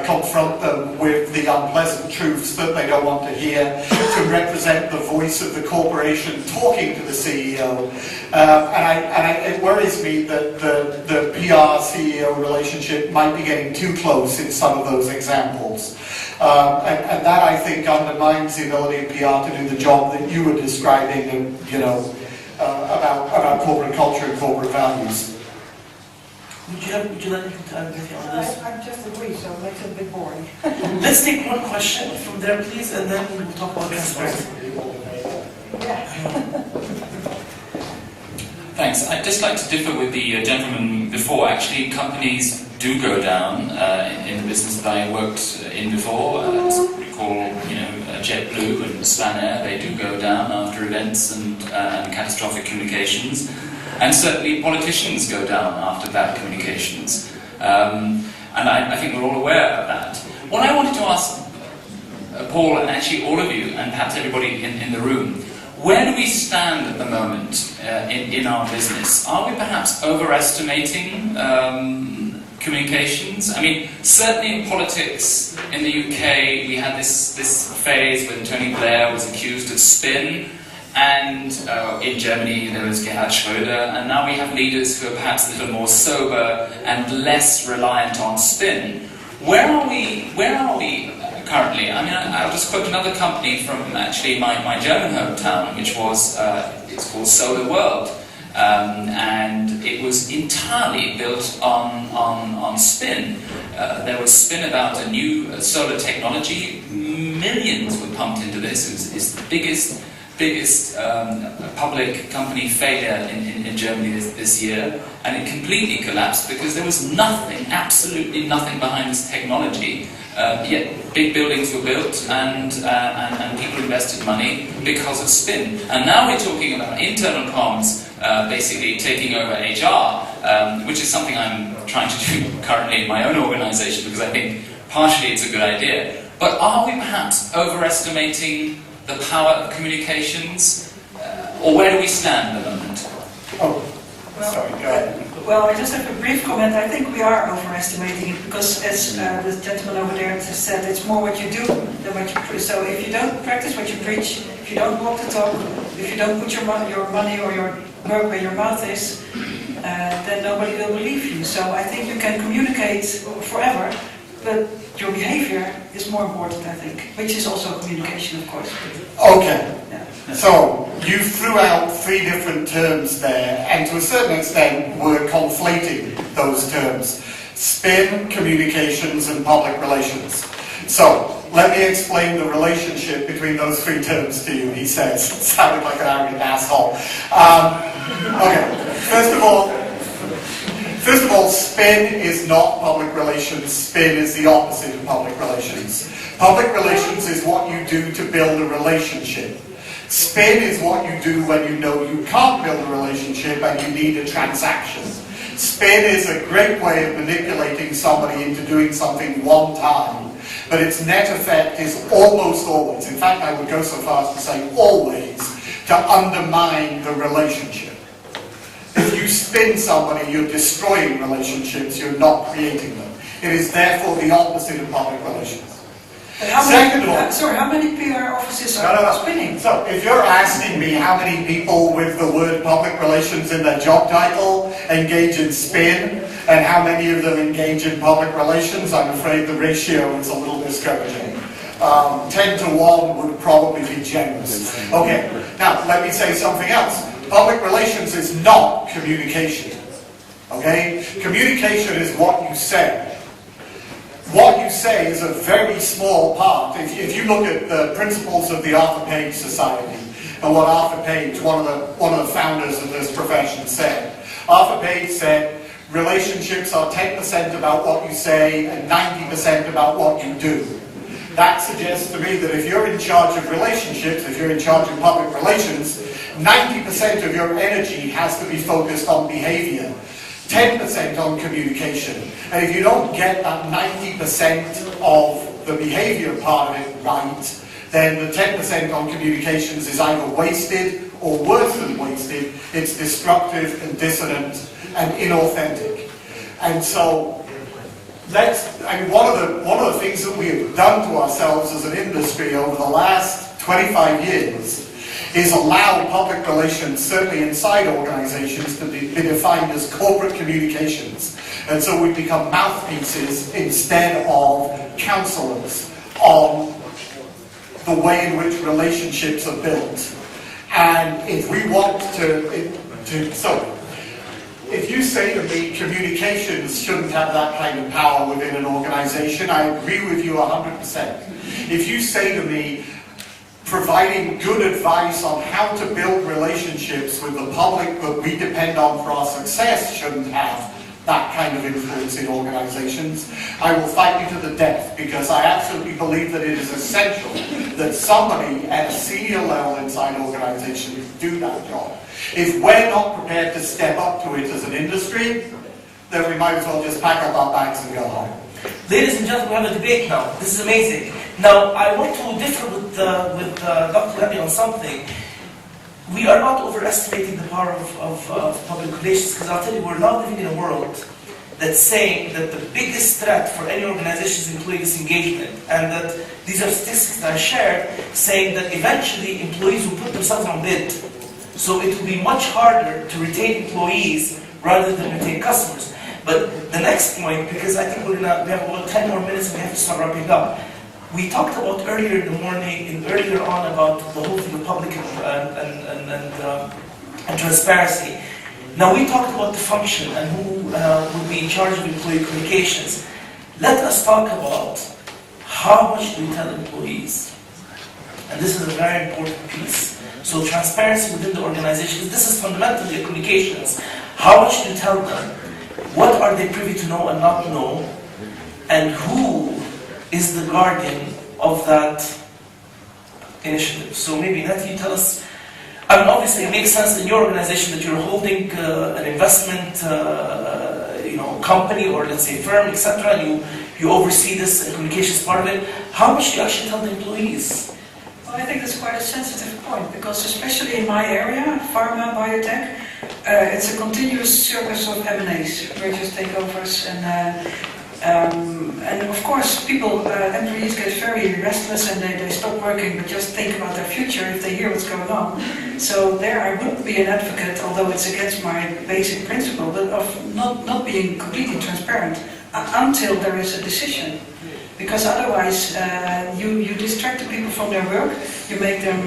confront them with the unpleasant truths that they don't want to hear, to represent the voice of the corporation talking to the CEO. And it worries me that the PR-CEO relationship might be getting too close in some of those examples. And that, I think, undermines the ability of PR to do the job that you were describing, and, you know, about corporate culture and corporate values. Would you like to add anything on this? I just agree, so it makes it a bit boring. Let's take one question from there, please, and then we'll talk about transparency. Thanks. I'd just like to differ with the gentleman before. Actually, companies do go down in the business that I worked in before. Recall, you know, JetBlue and Spanair. They do go down after events and catastrophic communications, and certainly politicians go down after bad communications. And I think we're all aware of that. What I wanted to ask Paul, and actually all of you, and perhaps everybody in the room, where do we stand at the moment in our business? Are we perhaps overestimating communications? I mean, certainly in politics in the UK, we had this phase when Tony Blair was accused of spin, and in Germany there was Gerhard Schröder, and now we have leaders who are perhaps a little more sober and less reliant on spin. Where are we currently? I mean, I'll just quote another company from actually my German hometown, which was, it's called Solar World. And it was entirely built on spin. There was spin about a new solar technology. Millions were pumped into this. It's the biggest public company failure in Germany this year, and it completely collapsed because there was nothing, absolutely nothing behind this technology. Yet big buildings were built and people invested money because of spin. And now we're talking about internal comms basically taking over HR, which is something I'm trying to do currently in my own organisation because I think partially it's a good idea. But are we perhaps overestimating the power of communications? Or where do we stand at the moment? Oh, sorry, go ahead. Well, I just have a brief comment. I think we are overestimating it because, as the gentleman over there has said, it's more what you do than what you preach. So if you don't practice what you preach, if you don't walk the talk, if you don't put your money or your work where your mouth is, then nobody will believe you. So I think you can communicate forever, but your behavior is more important, I think, which is also communication, of course. Okay. Yeah. So, you threw out three different terms there, and to a certain extent we're conflating those terms. Spin, communications, and public relations. So, let me explain the relationship between those three terms to you, he says, sounding like an arrogant asshole. Okay, first of all, spin is not public relations. Spin is the opposite of public relations. Public relations is what you do to build a relationship. Spin is what you do when you know you can't build a relationship and you need a transaction. Spin is a great way of manipulating somebody into doing something one time, but its net effect is almost always, in fact I would go so far as to say always, to undermine the relationship. If you spin somebody, you're destroying relationships, you're not creating them. It is therefore the opposite of public relations. Second of all, sorry, how many PR offices are spinning? So, if you're asking me how many people with the word public relations in their job title engage in spin, and how many of them engage in public relations, I'm afraid the ratio is a little discouraging. 10 to 1 would probably be generous. Okay, now let me say something else. Public relations is not communication. Okay? Communication is what you say. What you say is a very small part. If you look at the principles of the Arthur Page Society, and what Arthur Page, one of the founders of this profession, said. Arthur Page said, relationships are 10% about what you say and 90% about what you do. That suggests to me that if you're in charge of relationships, if you're in charge of public relations, 90% of your energy has to be focused on behavior. 10% on communication. And if you don't get that 90% of the behavior part of it right, then the 10% on communications is either wasted or worse than wasted. It's destructive and dissonant and inauthentic. And so, one of the things that we have done to ourselves as an industry over the last 25 years is allow public relations, certainly inside organizations, to be defined as corporate communications. And so we become mouthpieces instead of counselors on the way in which relationships are built. And if we want if you say to me communications shouldn't have that kind of power within an organization, I agree with you 100%. If you say to me, providing good advice on how to build relationships with the public that we depend on for our success shouldn't have that kind of influence in organizations, I will fight you to the death, because I absolutely believe that it is essential that somebody at a senior level inside organizations do that job. If we're not prepared to step up to it as an industry, then we might as well just pack up our bags and go home. Ladies and gentlemen, we have a debate now. This is amazing. Now, I want to differ with Dr. Levy on something. We are not overestimating the power of public relations, because I'll tell you, we're now living in a world that's saying that the biggest threat for any organization is employee disengagement, and that these are statistics that I shared saying that eventually employees will put themselves on bid. So it will be much harder to retain employees rather than retain customers. But the next point, because I think we have about 10 more minutes and we have to start wrapping up. We talked about earlier in the morning, earlier on about the whole thing of public and transparency. Now we talked about the function and who would be in charge of employee communications. Let us talk about how much do we tell employees. And this is a very important piece. So transparency within the organization, this is fundamentally communications. How much do you tell them? What are they privy to know and not know? And who is the guardian of that initiative? So maybe Nettie, you tell us. I mean, obviously it makes sense in your organization that you're holding an investment company or let's say firm, etc. And you oversee this and communications part of it. How much do you actually tell the employees? Well, I think that's quite a sensitive point, because especially in my area, pharma, biotech, it's a continuous circus of M&As, mergers, takeovers, and of course employees get very restless and they stop working but just think about their future if they hear what's going on. So there I wouldn't be an advocate, although it's against my basic principle, but of not being completely transparent until there is a decision. Because otherwise you distract the people from their work, you make them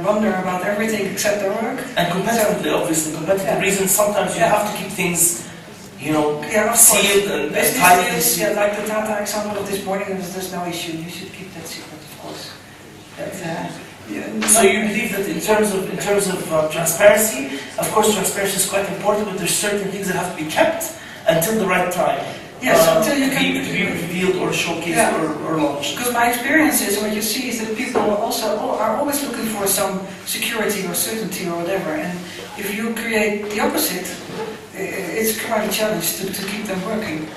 wonder about everything except their work. And competitively, obviously, competitive reasons, sometimes you have to keep things, sealed and tight. Like the Tata example of this morning, there's no issue. You should keep that secret, of course. So you believe that in terms of transparency, of course transparency is quite important, but there's certain things that have to be kept until the right time. Yes, until you can to be revealed or showcased or launched. Because my experience is, what you see is that people are always looking for some security or certainty or whatever, and if you create the opposite, it's quite a challenge to keep them working.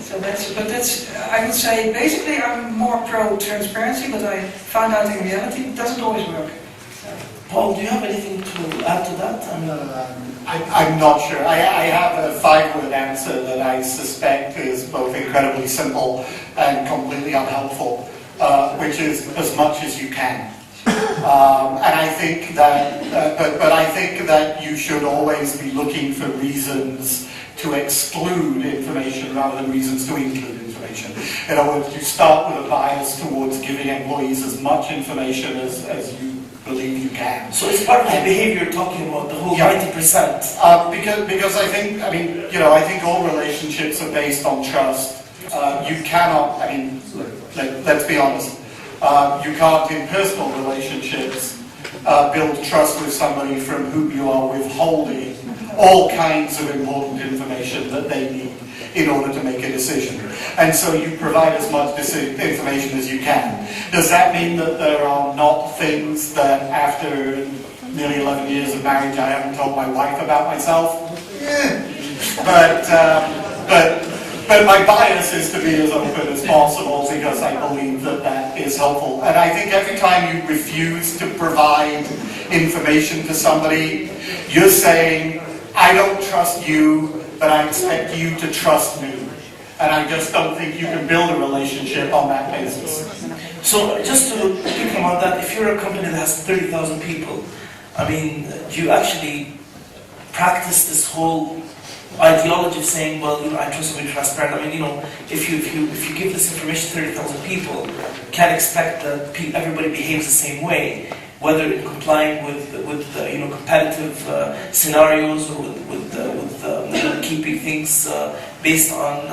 So that's, I would say, basically I'm more pro-transparency, but I found out in reality it doesn't always work. Paul, do you have anything to add to that? I'm not sure. I have a 5-word answer that I suspect is both incredibly simple and completely unhelpful, which is as much as you can. And I think that, but I think that you should always be looking for reasons to exclude information rather than reasons to include information. In other words, you start with a bias towards giving employees as much information as you believe you can. So it's part of the behavior you're talking about, the whole 90%. Because I think, I think all relationships are based on trust. You cannot, let's be honest, you can't in personal relationships build trust with somebody from whom you are withholding all kinds of important information that they need in order to make a decision. And so you provide as much information as you can. Does that mean that there are not things that after nearly 11 years of marriage I haven't told my wife about myself? But my bias is to be as open as possible because I believe that that is helpful. And I think every time you refuse to provide information to somebody, you're saying, I don't trust you, but I expect you to trust me. And I just don't think you can build a relationship on that basis. So just to think about that, if you're a company that has 30,000 people, do you actually practice this whole ideology of saying, well, I trust you to be transparent? If you give this information to 30,000 people, you can't expect that everybody behaves the same way, whether in complying with competitive scenarios or with keeping things based on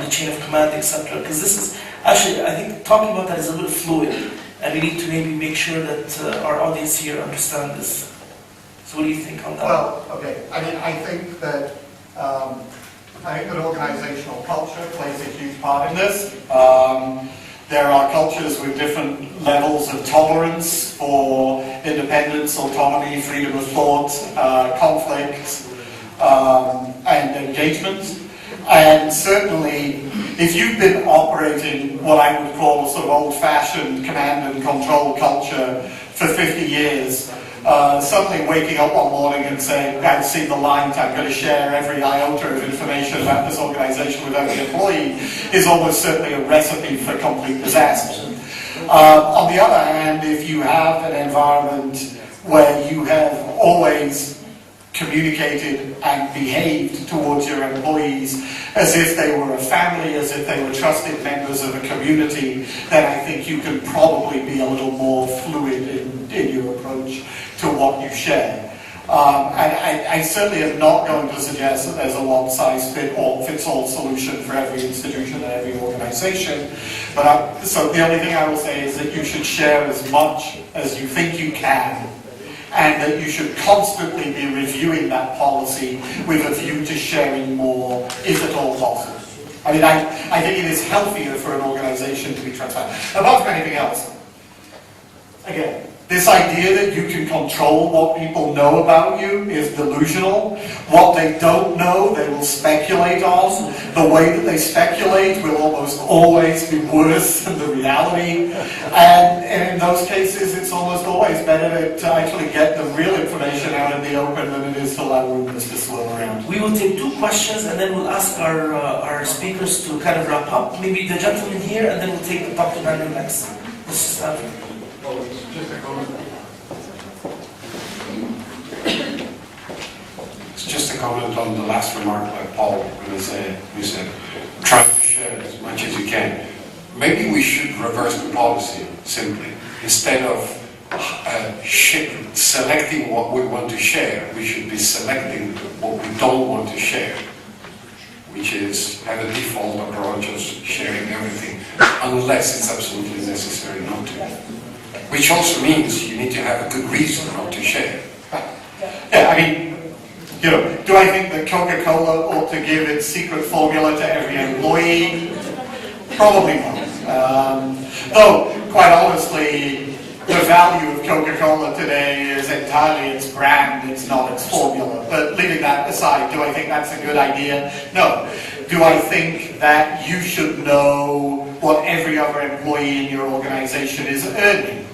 the chain of command, etc. Because this is actually, I think, talking about that is a little fluid, and we need to maybe make sure that our audience here understand this. So what do you think on that? Well, okay. I think that organizational culture plays a huge part in this. There are cultures with different levels of tolerance for independence, autonomy, freedom of thought, conflict, and engagement. And certainly, if you've been operating what I would call a sort of old-fashioned command and control culture for 50 years, suddenly waking up one morning and saying, I've seen the light, I'm going to share every iota of information about this organization with every employee, is almost certainly a recipe for complete disaster. On the other hand, if you have an environment where you have always communicated and behaved towards your employees as if they were a family, as if they were trusted members of a community, then I think you can probably be a little more fluid in your approach to what you share. And I certainly am not going to suggest that there's a one-size-fits-all solution for every institution and every organization. But so the only thing I will say is that you should share as much as you think you can, and that you should constantly be reviewing that policy with a view to sharing more, if at all possible. I think it is healthier for an organization to be transparent. Apart from anything else, again, this idea that you can control what people know about you is delusional. What they don't know, they will speculate on. The way that they speculate will almost always be worse than the reality. And in those cases, it's almost always better to actually get the real information out in the open than it is to allow rumors to swirl around. We will take 2 questions and then we'll ask our speakers to kind of wrap up. Maybe the gentleman here, and then we'll take Dr. Daniel next. This is Andrew. It's just a comment on the last remark by Paul when he said, try to share as much as you can. Maybe we should reverse the policy simply. Instead of selecting what we want to share, we should be selecting what we don't want to share, which is have a default approach of sharing everything, unless it's absolutely necessary not to. Which also means you need to have a good reason not to share. Yeah, do Do I think that Coca-Cola ought to give its secret formula to every employee? Probably not. Though, quite honestly, the value of Coca-Cola today is entirely its brand, it's not its formula. But leaving that aside, do I think that's a good idea? No. Do I think that you should know what every other employee in your organization is earning?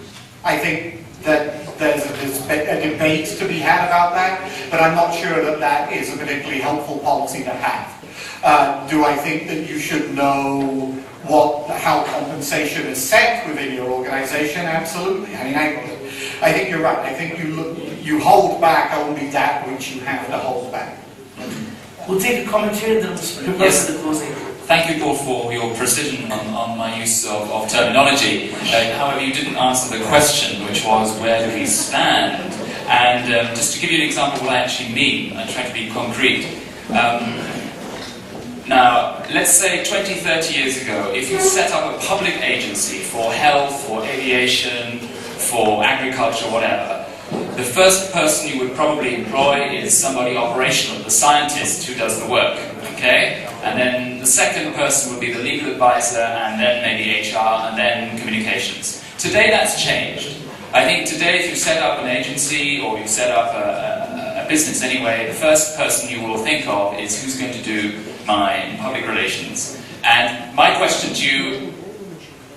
I think that there's a debate to be had about that, but I'm not sure that that is a particularly helpful policy to have. Do I think that you should know how compensation is set within your organization? Absolutely. I mean, I think you're right. I think you hold back only that which you have to hold back. We'll take a comment here, then we'll prepare the closing. Thank you, Paul, for your precision on my use of terminology. However, you didn't answer the question, which was, where do we stand? And just to give you an example of what I actually mean, I try to be concrete. Now, let's say 20, 30 years ago, if you set up a public agency for health, for aviation, for agriculture, whatever, the first person you would probably employ is somebody operational, the scientist who does the work, okay? And then the second person would be the legal advisor, and then maybe HR, and then communications. Today that's changed. I think today if you set up an agency, or you set up a business anyway, the first person you will think of is who's going to do my public relations. And my question to you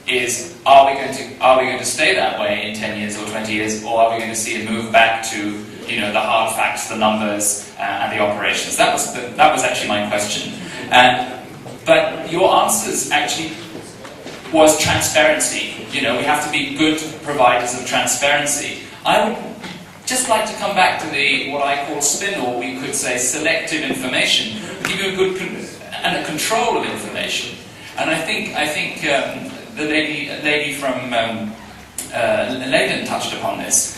is, are we going to stay that way in 10 years or 20 years, or are we going to see a move back to, you know, the hard facts, the numbers, and the operations? That was actually my question. But your answers actually was transparency. You know, we have to be good providers of transparency. I would just like to come back to what I call spin, or we could say selective information, give you a good and a control of information. And I think the lady from Leiden touched upon this.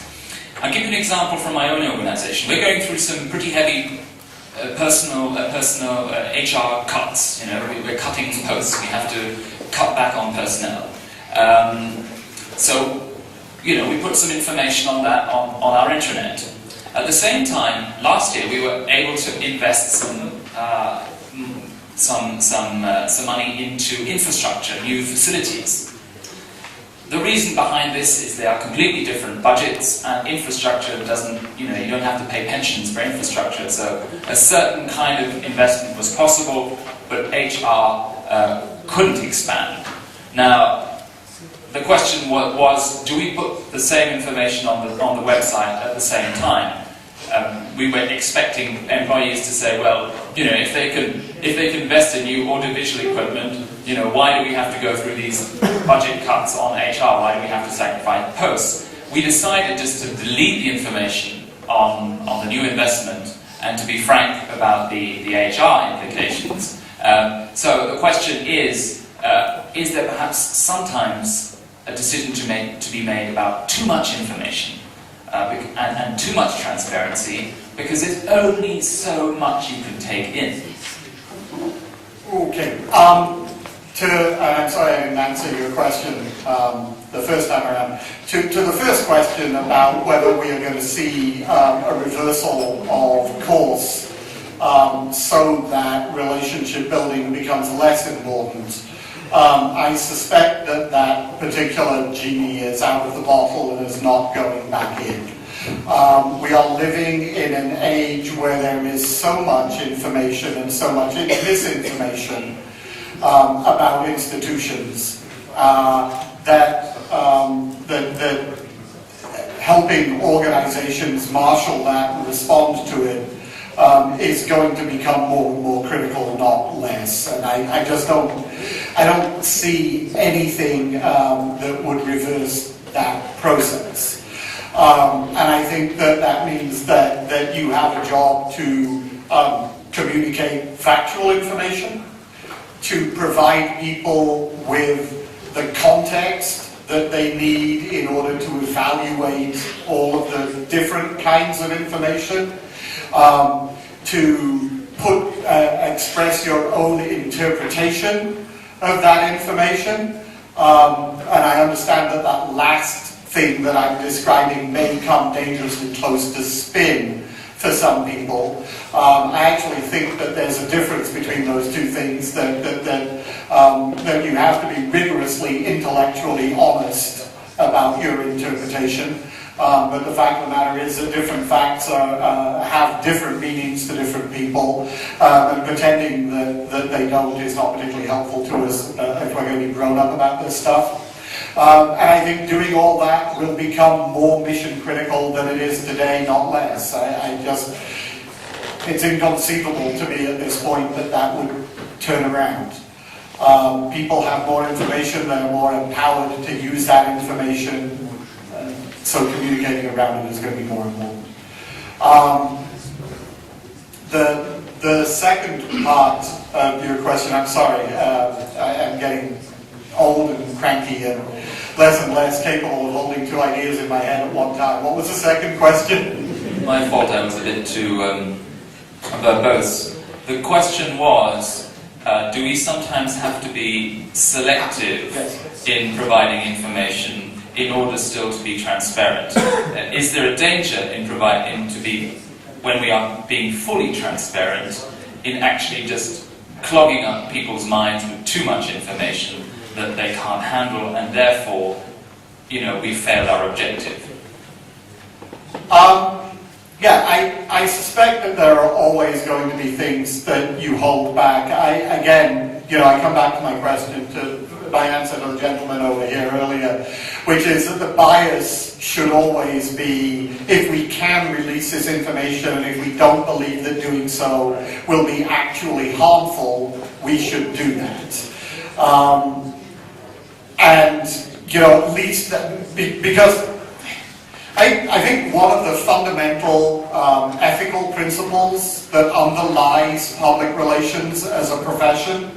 I'll give you an example from my own organisation. We're going through some pretty heavy personal HR cuts. You know, we're cutting posts. We have to cut back on personnel. So, you know, we put some information on that on our intranet. At the same time, last year we were able to invest some money into infrastructure, new facilities. The reason behind this is they are completely different budgets, and infrastructure doesn't, you know, you don't have to pay pensions for infrastructure, so a certain kind of investment was possible, but HR couldn't expand. Now, the question was, do we put the same information on the website at the same time? We were expecting employees to say, well, you know, if they can invest in new audiovisual equipment, you know, why do we have to go through these budget cuts on HR? Why do we have to sacrifice posts? We decided just to delete the information on the new investment and to be frank about the HR implications. So the question is there perhaps sometimes a decision to be made about too much information and too much transparency, because there's only so much you can take in? Okay. I'm sorry I didn't answer your question the first time around. To the first question about whether we are going to see a reversal of course so that relationship building becomes less important, I suspect that particular genie is out of the bottle and is not going back in. We are living in an age where there is so much information and so much misinformation about institutions that helping organizations marshal that and respond to it is going to become more and more critical, not less. And I don't see anything that would reverse that process. And I think that means that you have a job to communicate factual information, to provide people with the context that they need in order to evaluate all of the different kinds of information, to express your own interpretation of that information. And I understand that last thing that I'm describing may come dangerously close to spin for some people. I actually think that there's a difference between those two things, that you have to be rigorously intellectually honest about your interpretation. But the fact of the matter is that different facts have different meanings to different people, and pretending that they don't is not particularly helpful to us if we're going to be grown up about this stuff. And I think doing all that will become more mission critical than it is today, not less. It's inconceivable to me at this point that would turn around. People have more information, they're more empowered to use that information. So communicating around it is going to be more important. The second part of your question, I'm sorry, I am getting old and cranky and less capable of holding two ideas in my head at one time. What was the second question? My fault, I was a bit too verbose. The question was, do we sometimes have to be selective in providing information in order still to be transparent? Is there a danger in when we are being fully transparent, in actually just clogging up people's minds with too much information that they can't handle, and therefore, we failed our objective? I suspect that there are always going to be things that you hold back. I come back to my answer to the gentleman over here earlier, which is that the bias should always be, if we can release this information and if we don't believe that doing so will be actually harmful, we should do that. At least because I think one of the fundamental ethical principles that underlies public relations as a profession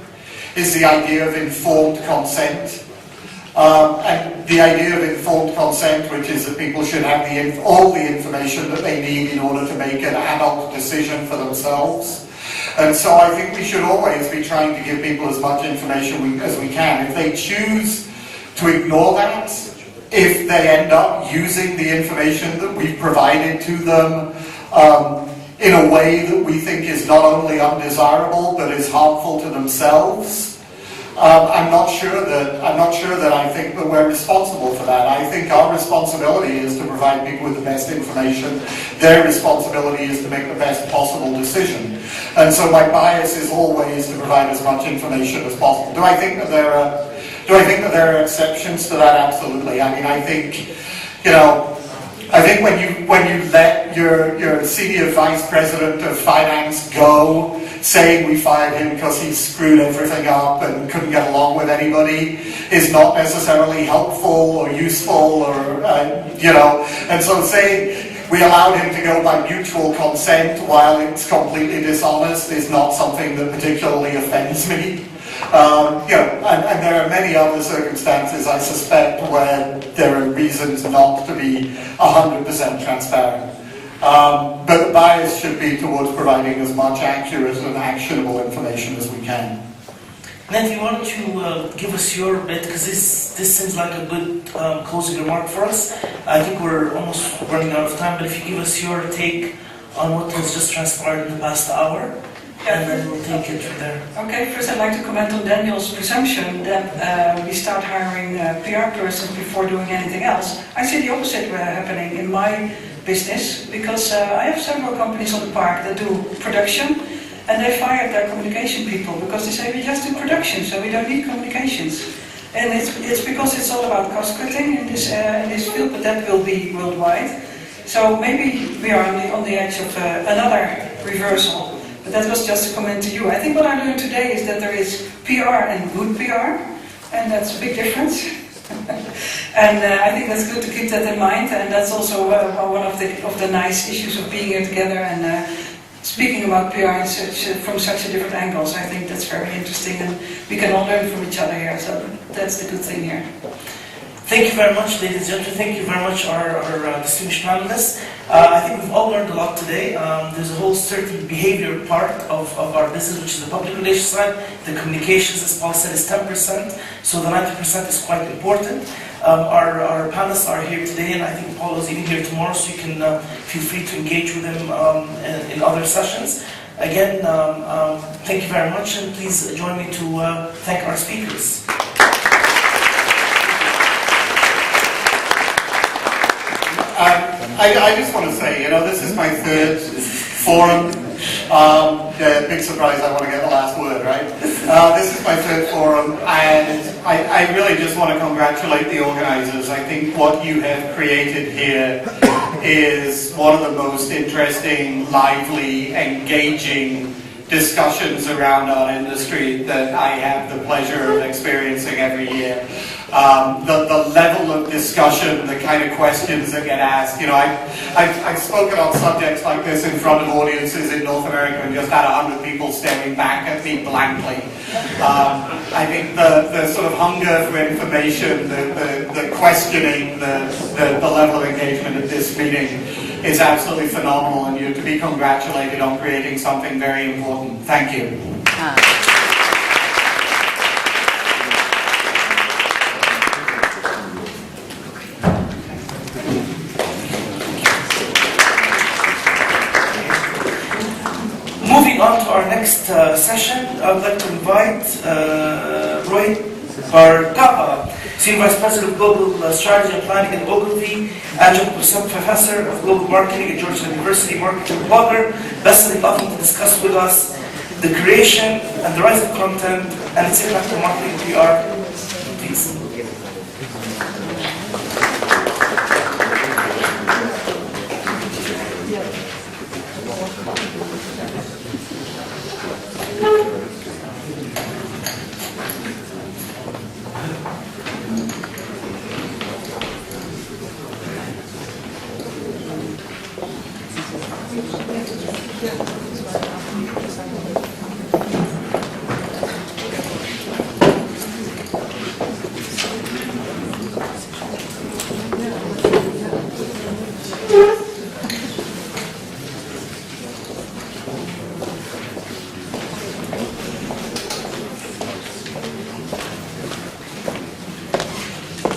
is the idea of informed consent. And the idea of informed consent, which is that people should have all the information that they need in order to make an adult decision for themselves. And so I think we should always be trying to give people as much information as we can. If they choose to ignore that, if they end up using the information that we've provided to them in a way that we think is not only undesirable but is harmful to themselves, I'm not sure that I think that we're responsible for that. I think our responsibility is to provide people with the best information. Their responsibility is to make the best possible decision. And so my bias is always to provide as much information as possible. Do I think that there are exceptions to that? Absolutely. I mean, I think when you let your senior vice president of finance go, saying we fired him because he screwed everything up and couldn't get along with anybody, is not necessarily helpful or useful, and so saying we allowed him to go by mutual consent while it's completely dishonest is not something that particularly offends me. And there are many other circumstances, I suspect, where there are reasons not to be 100% transparent. But the bias should be towards providing as much accurate and actionable information as we can. Nettie, why don't you give us your bit, because this seems like a good closing remark for us. I think we're almost running out of time, but if you give us your take on what has just transpired in the past hour, and then we'll take it from there. Okay, first I'd like to comment on Daniel's presumption that we start hiring PR persons before doing anything else. I see the opposite happening in my business, because I have several companies on the park that do production, and they fired their communication people because they say we just do production, so we don't need communications. And it's because it's all about cost cutting in this field, but that will be worldwide. So maybe we are on the edge of another reversal. But that was just a comment to you. I think what I learned today is that there is PR and good PR, and that's a big difference. And I think that's good to keep that in mind, and that's also one of the nice issues of being here together and speaking about PR from such a different angles. I think that's very interesting, and we can all learn from each other here, so that's the good thing here. Thank you very much, ladies and gentlemen. Thank you very much, our distinguished panelists. I think we've all learned a lot today. There's a whole certain behavior part of our business, which is the public relations side. The communications, as Paul said, is 10%, so the 90% is quite important. Our panelists are here today, and I think Paul is even here tomorrow, so you can feel free to engage with him in other sessions. Again, thank you very much, and please join me to thank our speakers. I just want to say, this is my third forum. Big surprise, I want to get the last word, right? This is my third forum, and I really just want to congratulate the organizers. I think what you have created here is one of the most interesting, lively, engaging discussions around our industry that I have the pleasure of experiencing every year. The level of discussion, the kind of questions that get asked. I've spoken on subjects like this in front of audiences in North America and just had 100 people staring back at me blankly. I think the sort of hunger for information, the questioning, the level of engagement at this meeting is absolutely phenomenal, and you're to be congratulated on creating something very important. Thank you. Moving on to our next session, I would like to invite Rohit Bartapa, Senior Vice President of Global Strategy and Planning at Ogilvy, Adjunct Professor of Global Marketing at Georgetown University, marketing blogger, best-selling author, to discuss with us the creation and the rise of content and its impact on marketing and PR. Please.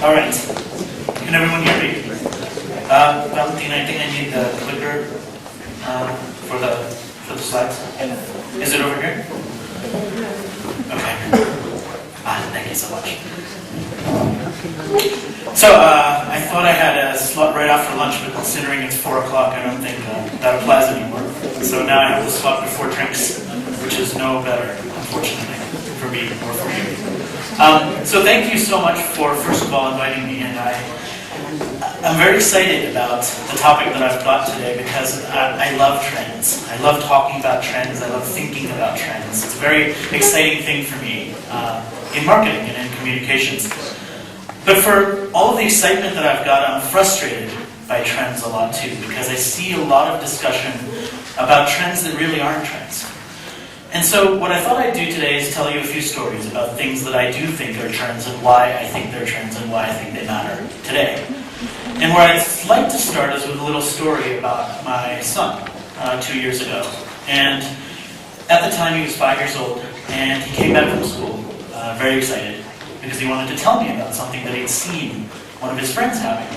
All right. Can everyone hear me? Valentine, I think I need the clicker for the slides. Is it over here? Okay. Thank you so much. So I thought I had a slot right after lunch, but considering it's 4 o'clock, I don't think that applies anymore. So now I have the slot before drinks, which is no better, unfortunately, for me or for you. So thank you so much for, first of all, inviting me, and I'm very excited about the topic that I've brought today because I love trends. I love talking about trends. I love thinking about trends. It's a very exciting thing for me in marketing and in communications. But for all of the excitement that I've got, I'm frustrated by trends a lot too, because I see a lot of discussion about trends that really aren't trends. And so what I thought I'd do today is tell you a few stories about things that I do think are trends and why I think they're trends and why I think they matter today. And where I'd like to start is with a little story about my son 2 years ago. And at the time he was 5 years old, and he came back from school very excited because he wanted to tell me about something that he'd seen one of his friends having.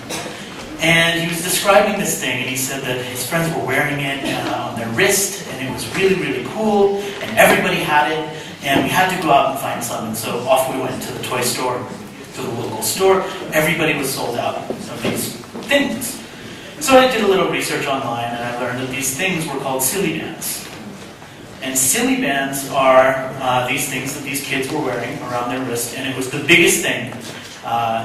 And he was describing this thing, and he said that his friends were wearing it on their wrist, and it was really, really cool, and everybody had it, and we had to go out and find some. And so off we went to the toy store, to the local store. Everybody was sold out of these things. So I did a little research online, and I learned that these things were called silly bands. And silly bands are these things that these kids were wearing around their wrist, and it was the biggest thing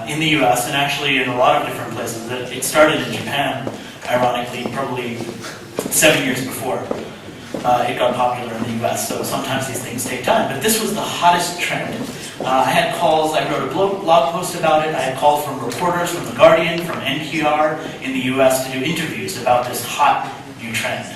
in the US, and actually in a lot of different places. It started in Japan, ironically, probably 7 years before it got popular in the US, so sometimes these things take time. But this was the hottest trend. I had calls, I wrote a blog post about it, I had calls from reporters from The Guardian, from NPR in the US to do interviews about this hot new trend.